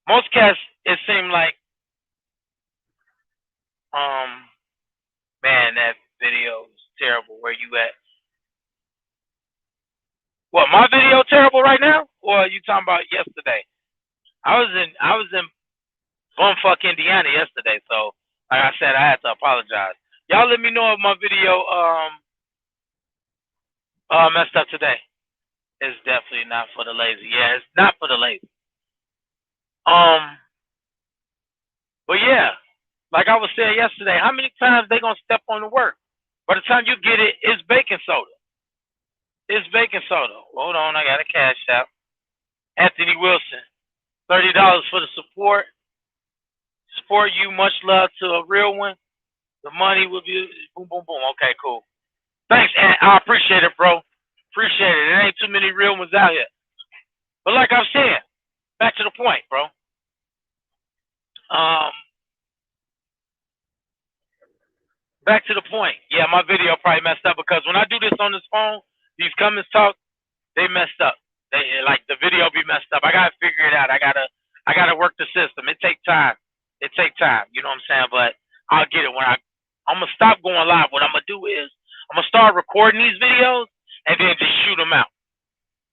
Most cats, it seemed like, man, that video was terrible. Where you at? What, my video terrible right now? Or are you talking about yesterday? I was in bumfuck Indiana yesterday, so like I said, I had to apologize. Y'all let me know if my video messed up today. It's definitely not for the lazy. Yeah, it's not for the lazy. But yeah, like I was saying yesterday, how many times they gonna step on the work? By the time you get it, it's baking soda. It's baking soda. Hold on, I got a cash out. Anthony Wilson, $30 for the support. Support you, much love to a real one. The money will be boom, boom, boom. Okay, cool. Thanks, Ant. I appreciate it, bro. Appreciate it. There ain't too many real ones out here. But like I'm saying, back to the point, bro. Back to the point. Yeah, my video probably messed up because when I do this on this phone, these Cummins talk, they messed up. They like the video be messed up. I gotta figure it out. I gotta work the system. It takes time. It takes time. You know what I'm saying? But I'll get it when I'm gonna stop going live. What I'm gonna do is I'm gonna start recording these videos and then just shoot them out.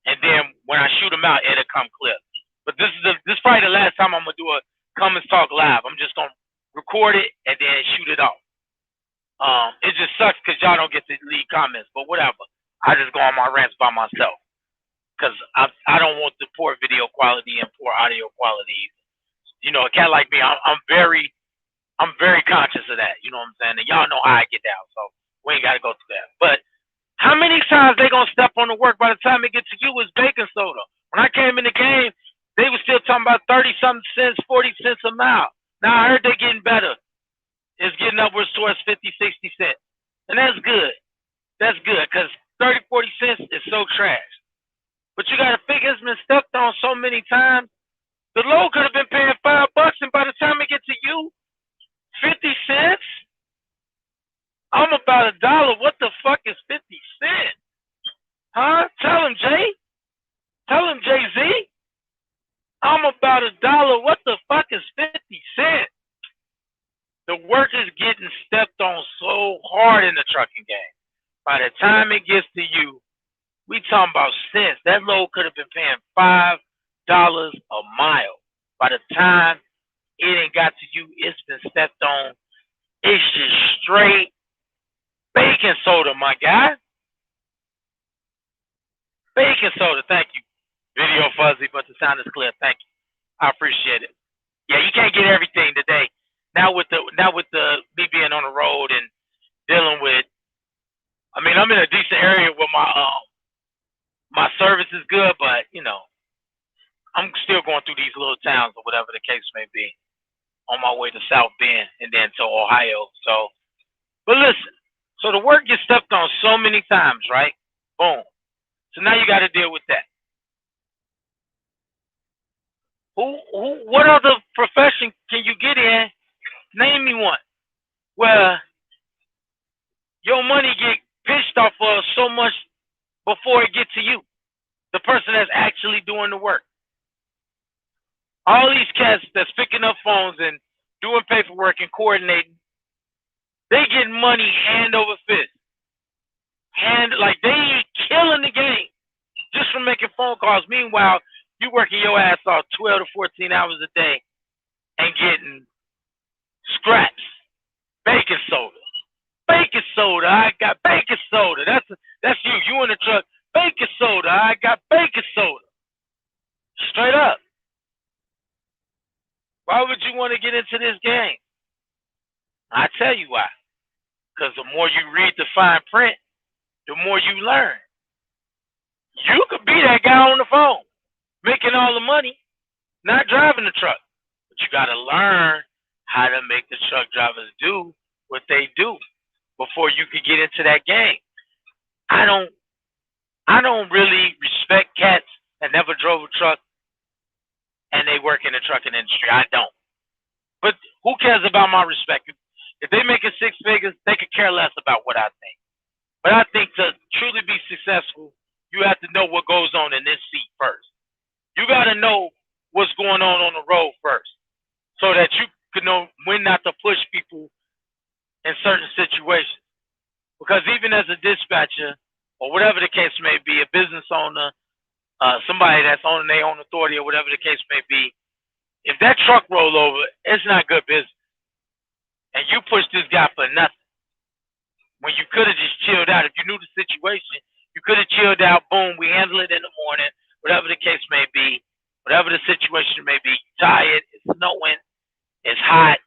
And then when I shoot them out, it'll come clear. But this is probably the last time I'm gonna do a Cummins talk live. I'm just gonna record it and then shoot it off. It just sucks because y'all don't get to leave comments, but whatever. I just go on my rants by myself because I don't want the poor video quality and poor audio quality. You know, a cat like me, I'm very conscious of that. You know what I'm saying? And y'all know how I get down, so we ain't got to go through that. But how many times they gonna step on the work? By the time it gets to you, it's baking soda. When I came in the game, they were still talking about 30-something cents, 40 cents a mile. Now I heard they're getting better. It's getting upwards towards 50, 60 cents. And that's good. That's good because 30, 40 cents is so trash. But you got to figure it's been stepped on so many times. The low could have been paying $5, and by the time it gets to you, 50 cents? I'm about $1. What the fuck is 50 cents? Huh? Tell him, Jay. Tell him, Jay-Z. I'm about $1. What the fuck is 50 cents? The work is getting stepped on so hard in the trucking game. By the time it gets to you, we talking about cents. That load could have been paying $5 a mile. By the time it ain't got to you, it's been stepped on. It's just straight baking soda, my guy. Baking soda, thank you. Video fuzzy, but the sound is clear. Thank you. I appreciate it. Yeah, you can't get everything today. Now with the me being on the road and dealing with, I mean, I'm in a decent area where my service is good, but you know, I'm still going through these little towns or whatever the case may be on my way to South Bend and then to Ohio. So, but listen, so the work gets stepped on so many times, right? Boom. So now you got to deal with that. What other profession can you get in? Name me one where your money get pitched off of so much before it gets to you, the person that's actually doing the work. All these cats that's picking up phones and doing paperwork and coordinating, they get money hand over fist. Like they killing the game just from making phone calls. Meanwhile, you working your ass off 12 to 14 hours a day and getting scraps, baking soda, baking soda. I got baking soda. That's you. You in the truck. Baking soda. I got baking soda. Straight up. Why would you want to get into this game? I tell you why. Because the more you read the fine print, the more you learn. You could be that guy on the phone, making all the money, not driving the truck. But you got to learn how to make the truck drivers do what they do before you could get into that game. I don't really respect cats that never drove a truck and they work in the trucking industry. I don't. But who cares about my respect? If they making six figures, they could care less about what I think. But I think to truly be successful, you have to know what goes on in this seat first. You got to know what's going on the road first, so that you can know when not to push people in certain situations. Because even as a dispatcher, or whatever the case may be, a business owner, somebody that's owning their own authority, or whatever the case may be, if that truck roll over, it's not good business. And you push this guy for nothing. When you could have just chilled out. If you knew the situation, you could have chilled out. Boom, we handle it in the morning, whatever the case may be, whatever the situation may be. You're tired, it's snowing, it's hot,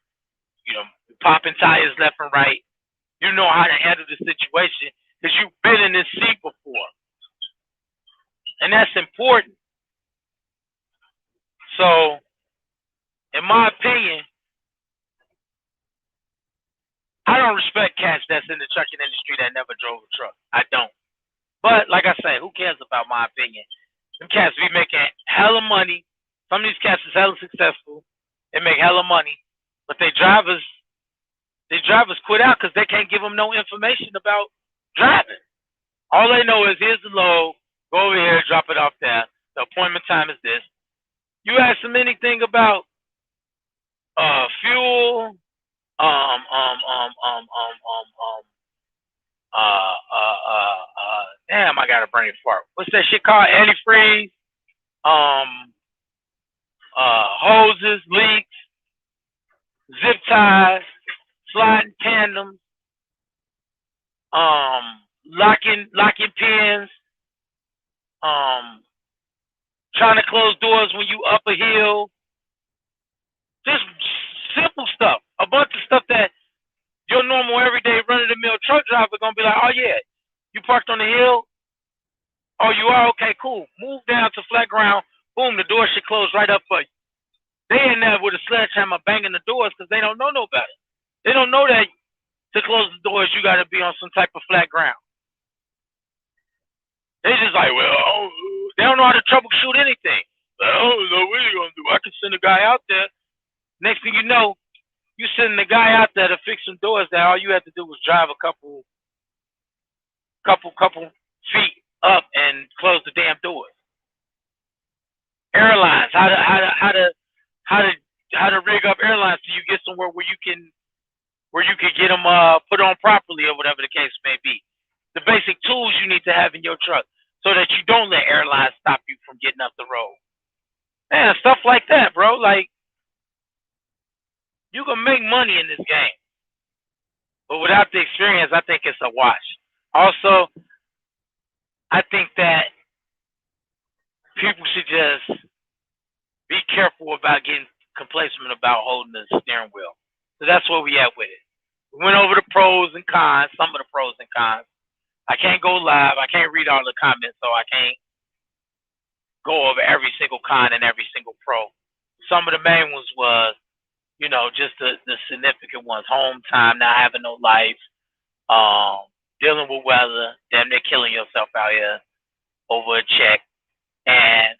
you're popping tires left and right. You know how to handle the situation because you've been in this seat before. And that's important. So, in my opinion, I don't respect cats that's in the trucking industry that never drove a truck. I don't. But like I say, who cares about my opinion? Them cats be making hella money. Some of these cats is hella successful. They make hella money. But their drivers quit out because they can't give them no information about driving. All they know is here's the load, go over here, drop it off there. The appointment time is this. You ask them anything about fuel, damn, I got a brain fart. What's that shit called? Antifreeze, hoses, leaks, zip ties, sliding tandems, locking pins, trying to close doors when you up a hill. Just simple stuff. A bunch of stuff that your normal everyday run-of-the-mill truck driver gonna be like, oh yeah, you parked on the hill? Oh, you are? Okay, cool. Move down to flat ground. Boom, the door should close right up for you. They in there with a sledgehammer banging the doors because they don't know no better. They don't know that to close the doors you got to be on some type of flat ground. They just like, well, they don't know how to troubleshoot anything. I don't know what you're gonna do. I can send a guy out there. Next thing you know, you sending the guy out there to fix some doors that all you had to do was drive a couple feet up and close the damn doors. Airlines, how to rig up airlines so you get somewhere where you can get them put on properly or whatever the case may be. The basic tools you need to have in your truck so that you don't let airlines stop you from getting up the road. Man, stuff like that, bro. Like, you can make money in this game. But without the experience, I think it's a wash. Also, I think that people should just be careful about getting complacent about holding the steering wheel. So that's where we at with it. We went over the pros and cons, some of the pros and cons. I can't go live. I can't read all the comments, so I can't go over every single con and every single pro. Some of the main ones was, just the significant ones. Home time, not having no life, dealing with weather, damn near killing yourself out here over a check, and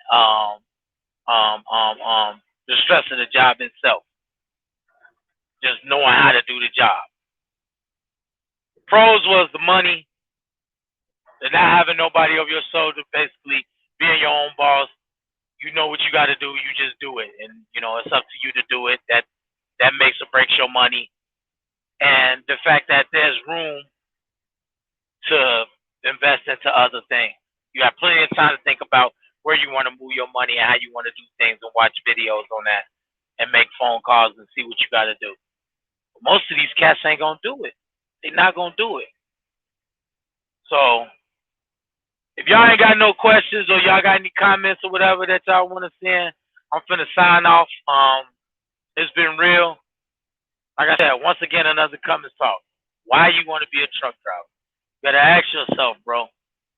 the stress of the job itself. Just knowing how to do the job. Pros was the money, the not having nobody over your shoulder, basically being your own boss. You know what you got to do, you just do it, and it's up to you to do it. That makes or breaks your money, and the fact that there's room to invest into other things. You have plenty of time to think about where you want to move your money and how you want to do things, and watch videos on that, and make phone calls and see what you got to do. But most of these cats ain't gonna do it. They're not gonna do it. So if y'all ain't got no questions or y'all got any comments or whatever that y'all want to send, I'm finna sign off. It's been real. Like I said, once again, another Cummins talk. Why you want to be a truck driver? You gotta ask yourself, bro.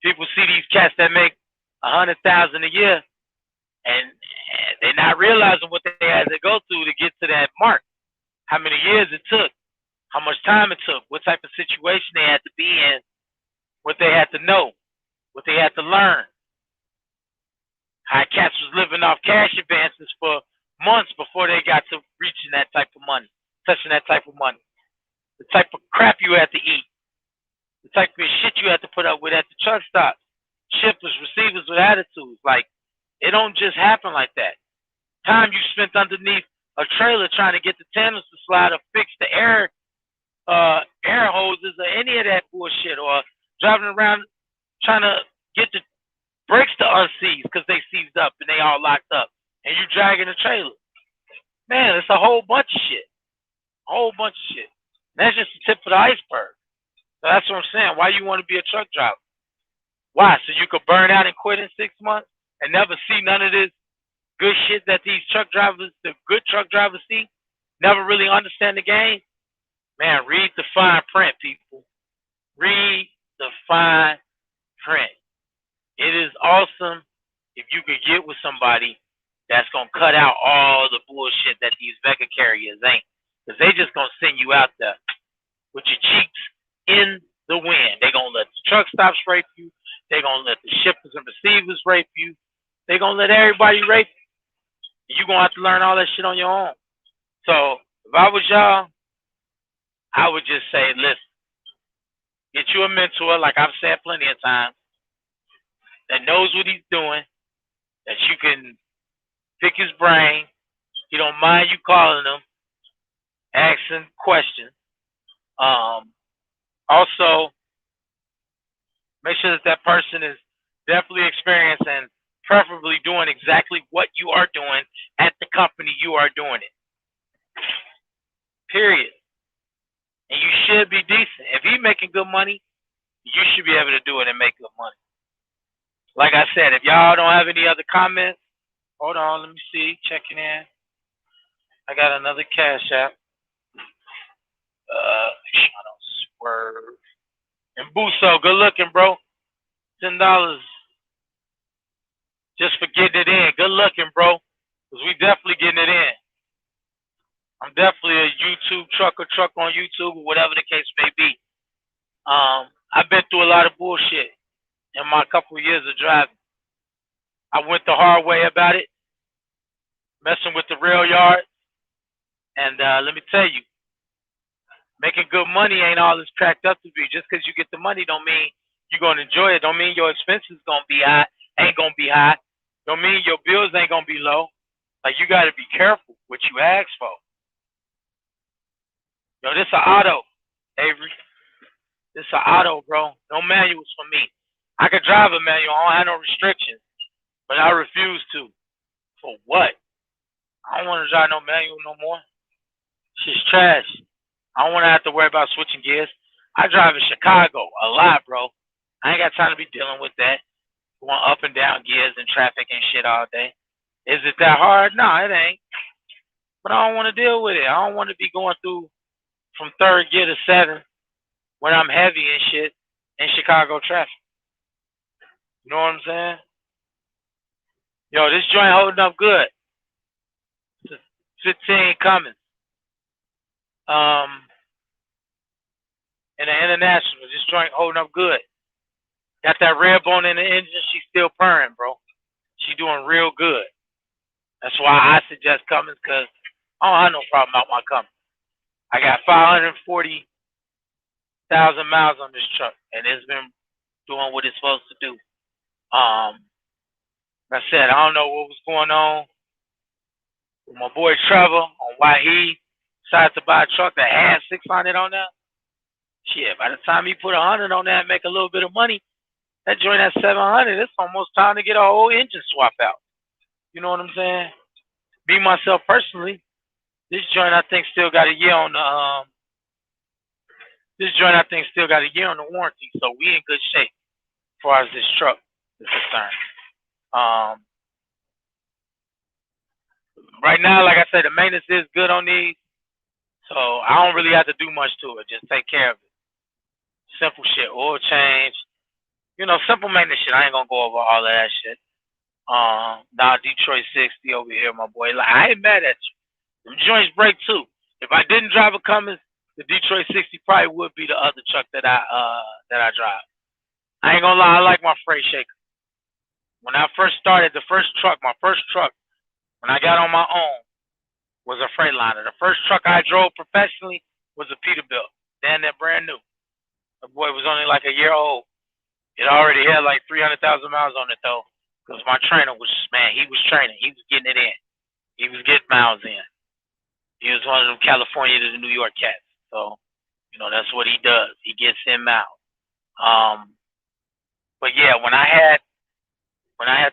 People see these cats that make 100,000 a year, and they're not realizing what they had to go through to get to that mark. How many years it took, how much time it took, what type of situation they had to be in, what they had to know, what they had to learn. How cats was living off cash advances for months before they got to reaching that type of money, touching that type of money. The type of crap you had to eat, the type of shit you had to put up with at the truck stop. Shippers, receivers with attitudes. Like, it don't just happen like that. Time you spent underneath a trailer trying to get the tandems to slide or fix the air hoses or any of that bullshit, or driving around trying to get the brakes to unseized because they seized up and they all locked up, and you dragging a trailer. Man, it's a whole bunch of shit. A whole bunch of shit. And that's just the tip of the iceberg. So that's what I'm saying. Why you want to be a truck driver? Why? So you could burn out and quit in 6 months and never see none of this good shit that these truck drivers, the good truck drivers, see? Never really understand the game? Man, read the fine print, people. Read the fine print. It is awesome if you could get with somebody that's going to cut out all the bullshit that these mega carriers ain't. Because they just going to send you out there with your cheeks in the wind. They're going to let the truck stops rape you. They're going to let the shippers and receivers rape you. They're going to let everybody rape you. You're going to have to learn all that shit on your own. So if I was y'all, I would just say, listen, get you a mentor, like I've said plenty of times, that knows what he's doing, that you can pick his brain. He don't mind you calling him, asking questions. Also, make sure that that person is definitely experienced and preferably doing exactly what you are doing at the company you are doing it. Period. And you should be decent. If he's making good money, you should be able to do it and make good money. Like I said, if y'all don't have any other comments, hold on, let me see. Checking in. I got another Cash App. I don't swerve. And Buso, good looking, bro. $10 just for getting it in. Good looking, bro. Because we definitely getting it in. I'm definitely a YouTube truck on YouTube, or whatever the case may be. I've been through a lot of bullshit in my couple of years of driving. I went the hard way about it, messing with the rail yard. And let me tell you, making good money ain't all it's cracked up to be. Just because you get the money don't mean you're going to enjoy it. Don't mean your expenses going to be high, ain't going to be high. Don't mean your bills ain't going to be low. Like, you got to be careful what you ask for. Yo, this an auto, Avery. This an auto, bro. No manuals for me. I could drive a manual. I don't have no restrictions. But I refuse to. For what? I don't want to drive no manual no more. Shit's trash. I don't want to have to worry about switching gears. I drive in Chicago a lot, bro. I ain't got time to be dealing with that. Going up and down gears and traffic and shit all day. Is it that hard? No, it ain't. But I don't want to deal with it. I don't want to be going through from third gear to seventh when I'm heavy and shit in Chicago traffic. You know what I'm saying? Yo, this joint holding up good. 15 Cummins. In the international, this joint holding up good. Got that red bone in the engine. She's still purring, bro. She doing real good. That's why I suggest Cummins, because I don't have no problem about my Cummins. I got 540,000 miles on this truck, and it's been doing what it's supposed to do. Like I said, I don't know what was going on with my boy Trevor on why he decided to buy a truck that had 600 on there. Shit, by the time he put 100 on that and make a little bit of money, that joint at 700, it's almost time to get a whole engine swap out. You know what I'm saying? Me, myself, personally, this joint I think still got a year on This joint, I think, still got a year on the warranty, so we in good shape as far as this truck is concerned. Um, right now, like I said, the maintenance is good on these, so I don't really have to do much to it. Just take care of it. Simple shit, oil change, simple maintenance shit. I ain't gonna go over all of that shit. Now Detroit 60 over here, my boy. Like, I ain't mad at you. Them joints break too. If I didn't drive a Cummins, the Detroit 60 probably would be the other truck that I drive. I ain't gonna lie, I like my freight shaker. When I first started, my first truck, when I got on my own, was a Freightliner. The first truck I drove professionally was a Peterbilt. Then that brand new. The boy was only like a year old. It already had like 300,000 miles on it though, because my trainer was, man, he was training. He was getting it in. He was getting miles in. He was one of them California to the New York cats. So, that's what he does. He gets in miles. But yeah, when I had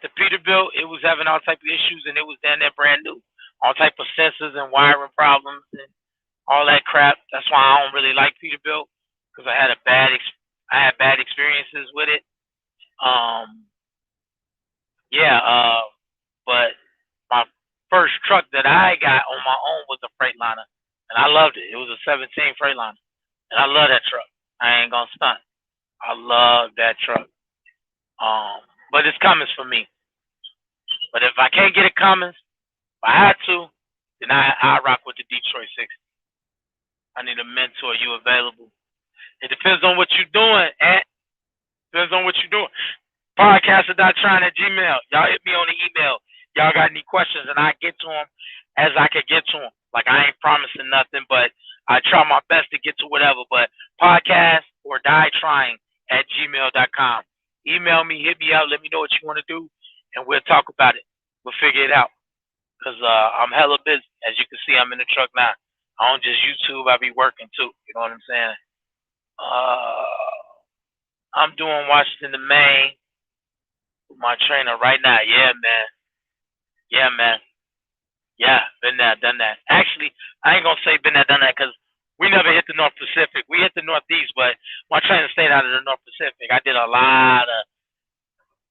the Peterbilt, it was having all type of issues, and it was down there brand new, all type of sensors and wiring problems and all that crap. That's why I don't really like Peterbilt, because I had bad experiences with it. But my first truck that I got on my own was a Freightliner, and I loved it. It was a 17 Freightliner, and I love that truck. I ain't gonna stunt. I love that truck. But it's Cummins for me. But if I can't get a Cummins, if I had to, then I rock with the Detroit 60. I need a mentor. You available? It depends on what you're doing, Ant. Depends on what you're doing. Podcaster.trying@gmail. Y'all hit me on the email. Y'all got any questions, and I get to them as I can get to them. Like, I ain't promising nothing, but I try my best to get to whatever. But podcast or dietrying@gmail.com. Email me, hit me out, let me know what you want to do, and we'll talk about it. We'll figure it out. Because I'm hella busy. As you can see, I'm in the truck now. I don't just YouTube, I be working too. You know what I'm saying? I'm doing Washington the Main with my trainer right now. Yeah, man. Yeah, man. Yeah, been there, done that. Actually, I ain't gonna say been there, done that, because we never hit the North Pacific. We hit the Northeast, but my trainer stayed out of the North Pacific. I did a lot of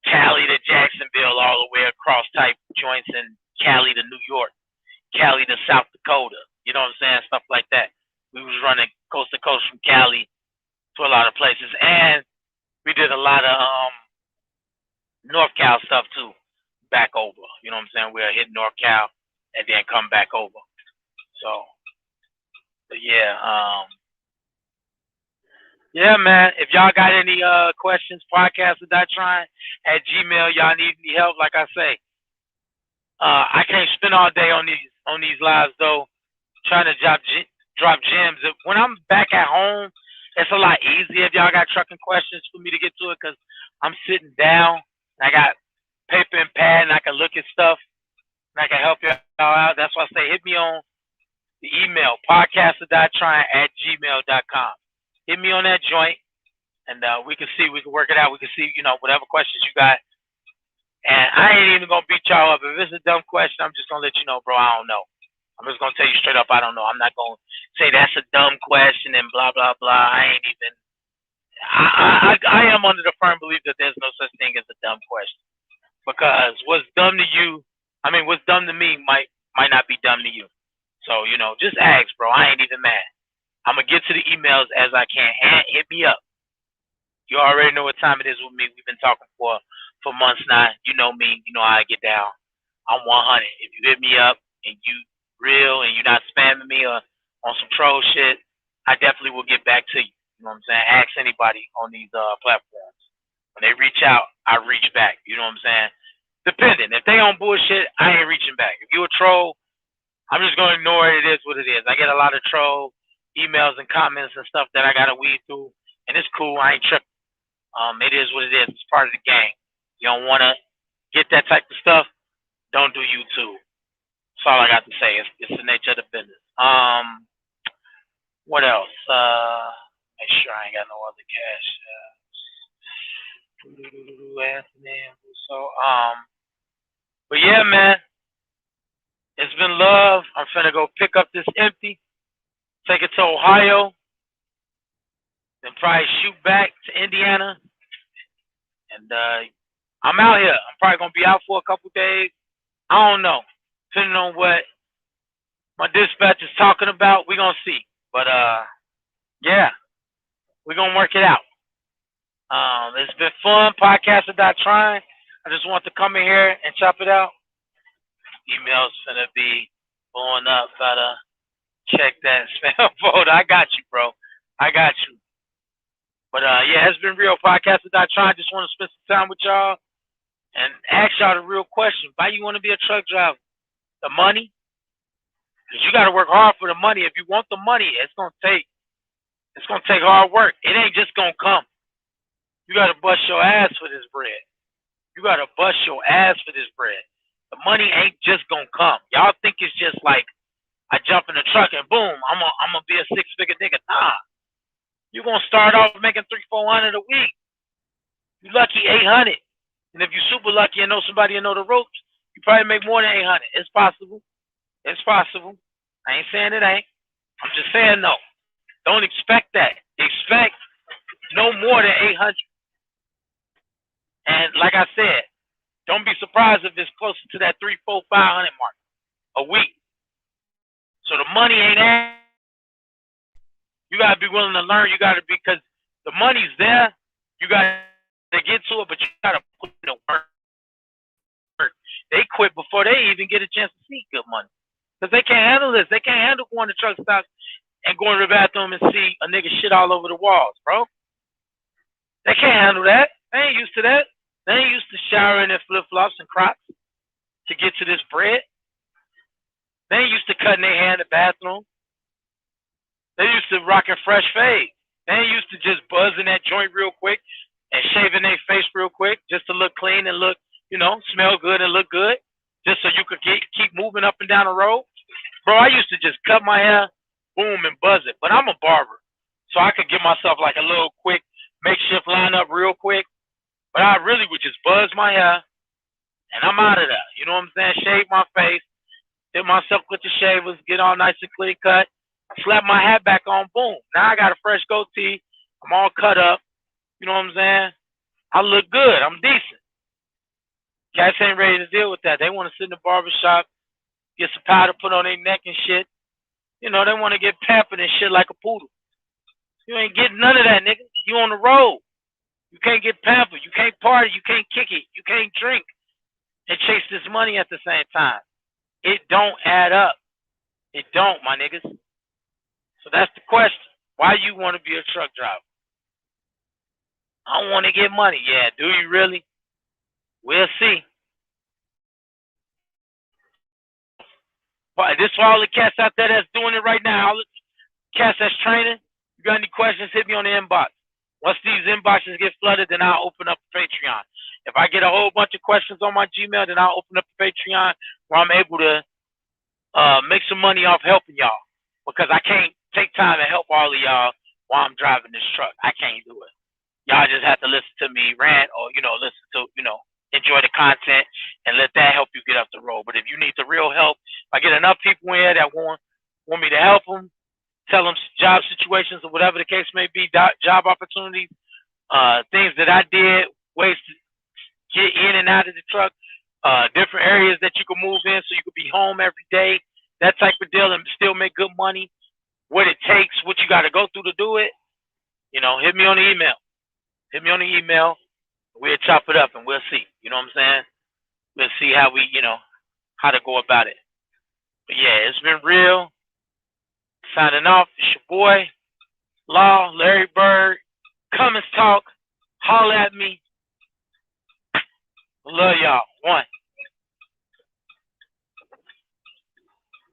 Cali to Jacksonville, all the way across type joints in Cali to New York, Cali to South Dakota. You know what I'm saying? Stuff like that. We was running coast to coast from Cali to a lot of places, and we did a lot of North Cal stuff too, back over. You know what I'm saying? We'll hit North Cal and then come back over. So, but yeah, man. If y'all got any questions, podcast.trying@gmail. Y'all need any help? Like I say, I can't spend all day on these lives though, trying to drop gems. When I'm back at home, it's a lot easier if y'all got trucking questions for me to get to it, because I'm sitting down. I got paper and pad, and I can look at stuff, and I can help y'all out. That's why I say hit me on the email, podcaster.trying@gmail.com. Hit me on that joint, and we can work it out. We can see, whatever questions you got. And I ain't even going to beat y'all up. If it's a dumb question, I'm just going to let you know, bro, I don't know. I'm just going to tell you straight up, I don't know. I'm not going to say that's a dumb question and blah, blah, blah. I am under the firm belief that there's no such thing as a dumb question. Because what's dumb to me might not be dumb to you. So, just ask, bro. I ain't even mad. I'm going to get to the emails as I can. And hit me up. You already know what time it is with me. We've been talking for months now. You know me. You know how I get down. I'm 100. If you hit me up and you real and you're not spamming me or on some troll shit, I definitely will get back to you. You know what I'm saying? Ask anybody on these platforms. When they reach out, I reach back. You know what I'm saying? Depending. If they on bullshit, I ain't reaching back. If you a troll, I'm just going to ignore it. It is what it is. I get a lot of troll emails and comments and stuff that I got to weed through, and it's cool. I ain't tripping. It is what it is. It's part of the game. You don't want to get that type of stuff, don't do YouTube. That's all I got to say. It's the nature of the business. What else? Make sure I ain't got no other cash. Anthony. So, but yeah, man. It's been love. I'm finna go pick up this empty, take it to Ohio, probably shoot back to Indiana, and I'm out here. I'm probably gonna be out for a couple days. I don't know, depending on what my dispatch is talking about. We're gonna see, but yeah, we're gonna work it out. It's been fun podcasting without trying. I just want to come in here and chop it out. Emails finna be blowing up. Gotta check that spam folder. I got you, bro. I got you. But yeah, it's been real podcasting without trying. Just want to spend some time with y'all and ask y'all the real question: why you want to be a truck driver? The money? Because you got to work hard for the money. If you want the money, it's gonna take hard work. It ain't just gonna come. You got to bust your ass for this bread. You got to bust your ass for this bread. The money ain't just gonna come. Y'all think it's just like I jump in the truck and boom, I'm gonna be a 6-figure nigga. Nah, you're gonna start off making 300-400 a week. You lucky 800, and if you're super lucky and know somebody and know the ropes, you probably make more than 800. It's possible. It's possible. I ain't saying it ain't. I'm just saying no. Don't expect that. Expect no more than 800. And like I said, don't be surprised if it's closer to that 300, 400, 500 mark a week. So the money ain't that. You gotta be willing to learn. You gotta be, because the money's there. You gotta get to it, but you gotta put in the work. They quit before they even get a chance to see good money, because they can't handle this. They can't handle going to truck stops and going to the bathroom and see a nigga shit all over the walls, bro. They can't handle that. They ain't used to that. They ain't used to showering in flip-flops and Crocs to get to this bread. They ain't used to cutting their hair in the bathroom. They used to rocking fresh fade. They ain't used to just buzzing that joint real quick and shaving their face real quick just to look clean and look, smell good and look good, just so you could keep moving up and down the road. Bro, I used to just cut my hair, boom, and buzz it. But I'm a barber, so I could give myself like a little quick makeshift lineup real quick. But I really would just buzz my hair, and I'm out of there. You know what I'm saying? Shave my face, hit myself with the shavers, get all nice and clean cut, slap my hat back on, boom. Now I got a fresh goatee. I'm all cut up. You know what I'm saying? I look good. I'm decent. Cats ain't ready to deal with that. They want to sit in the barbershop, get some powder put on their neck and shit. They want to get pampered and shit like a poodle. You ain't getting none of that, nigga. You on the road. You can't get pampered. You can't party. You can't kick it. You can't drink and chase this money at the same time. It don't add up. It don't, my niggas. So that's the question. Why you want to be a truck driver? I don't want to get money. Yeah, do you really? We'll see. But this for all the cats out there that's doing it right now. All the cats that's training. You got any questions, hit me on the inbox. Once these inboxes get flooded, then I'll open up Patreon. If I get a whole bunch of questions on my Gmail, then I'll open up Patreon where I'm able to make some money off helping y'all. Because I can't take time and help all of y'all while I'm driving this truck. I can't do it. Y'all just have to listen to me rant or, listen to, enjoy the content and let that help you get up the road. But if you need the real help, if I get enough people in here that want me to help them, tell them job situations or whatever the case may be, job opportunities, things that I did, ways to get in and out of the truck, different areas that you can move in so you can be home every day, that type of deal, and still make good money, what it takes, what you got to go through to do it, hit me on the email. Hit me on the email. We'll chop it up and we'll see. You know what I'm saying? We'll see how we, how to go about it. But yeah, it's been real. Signing off. It's your boy, Law, Larry Bird. Cummins talk. Holler at me. Love y'all. One.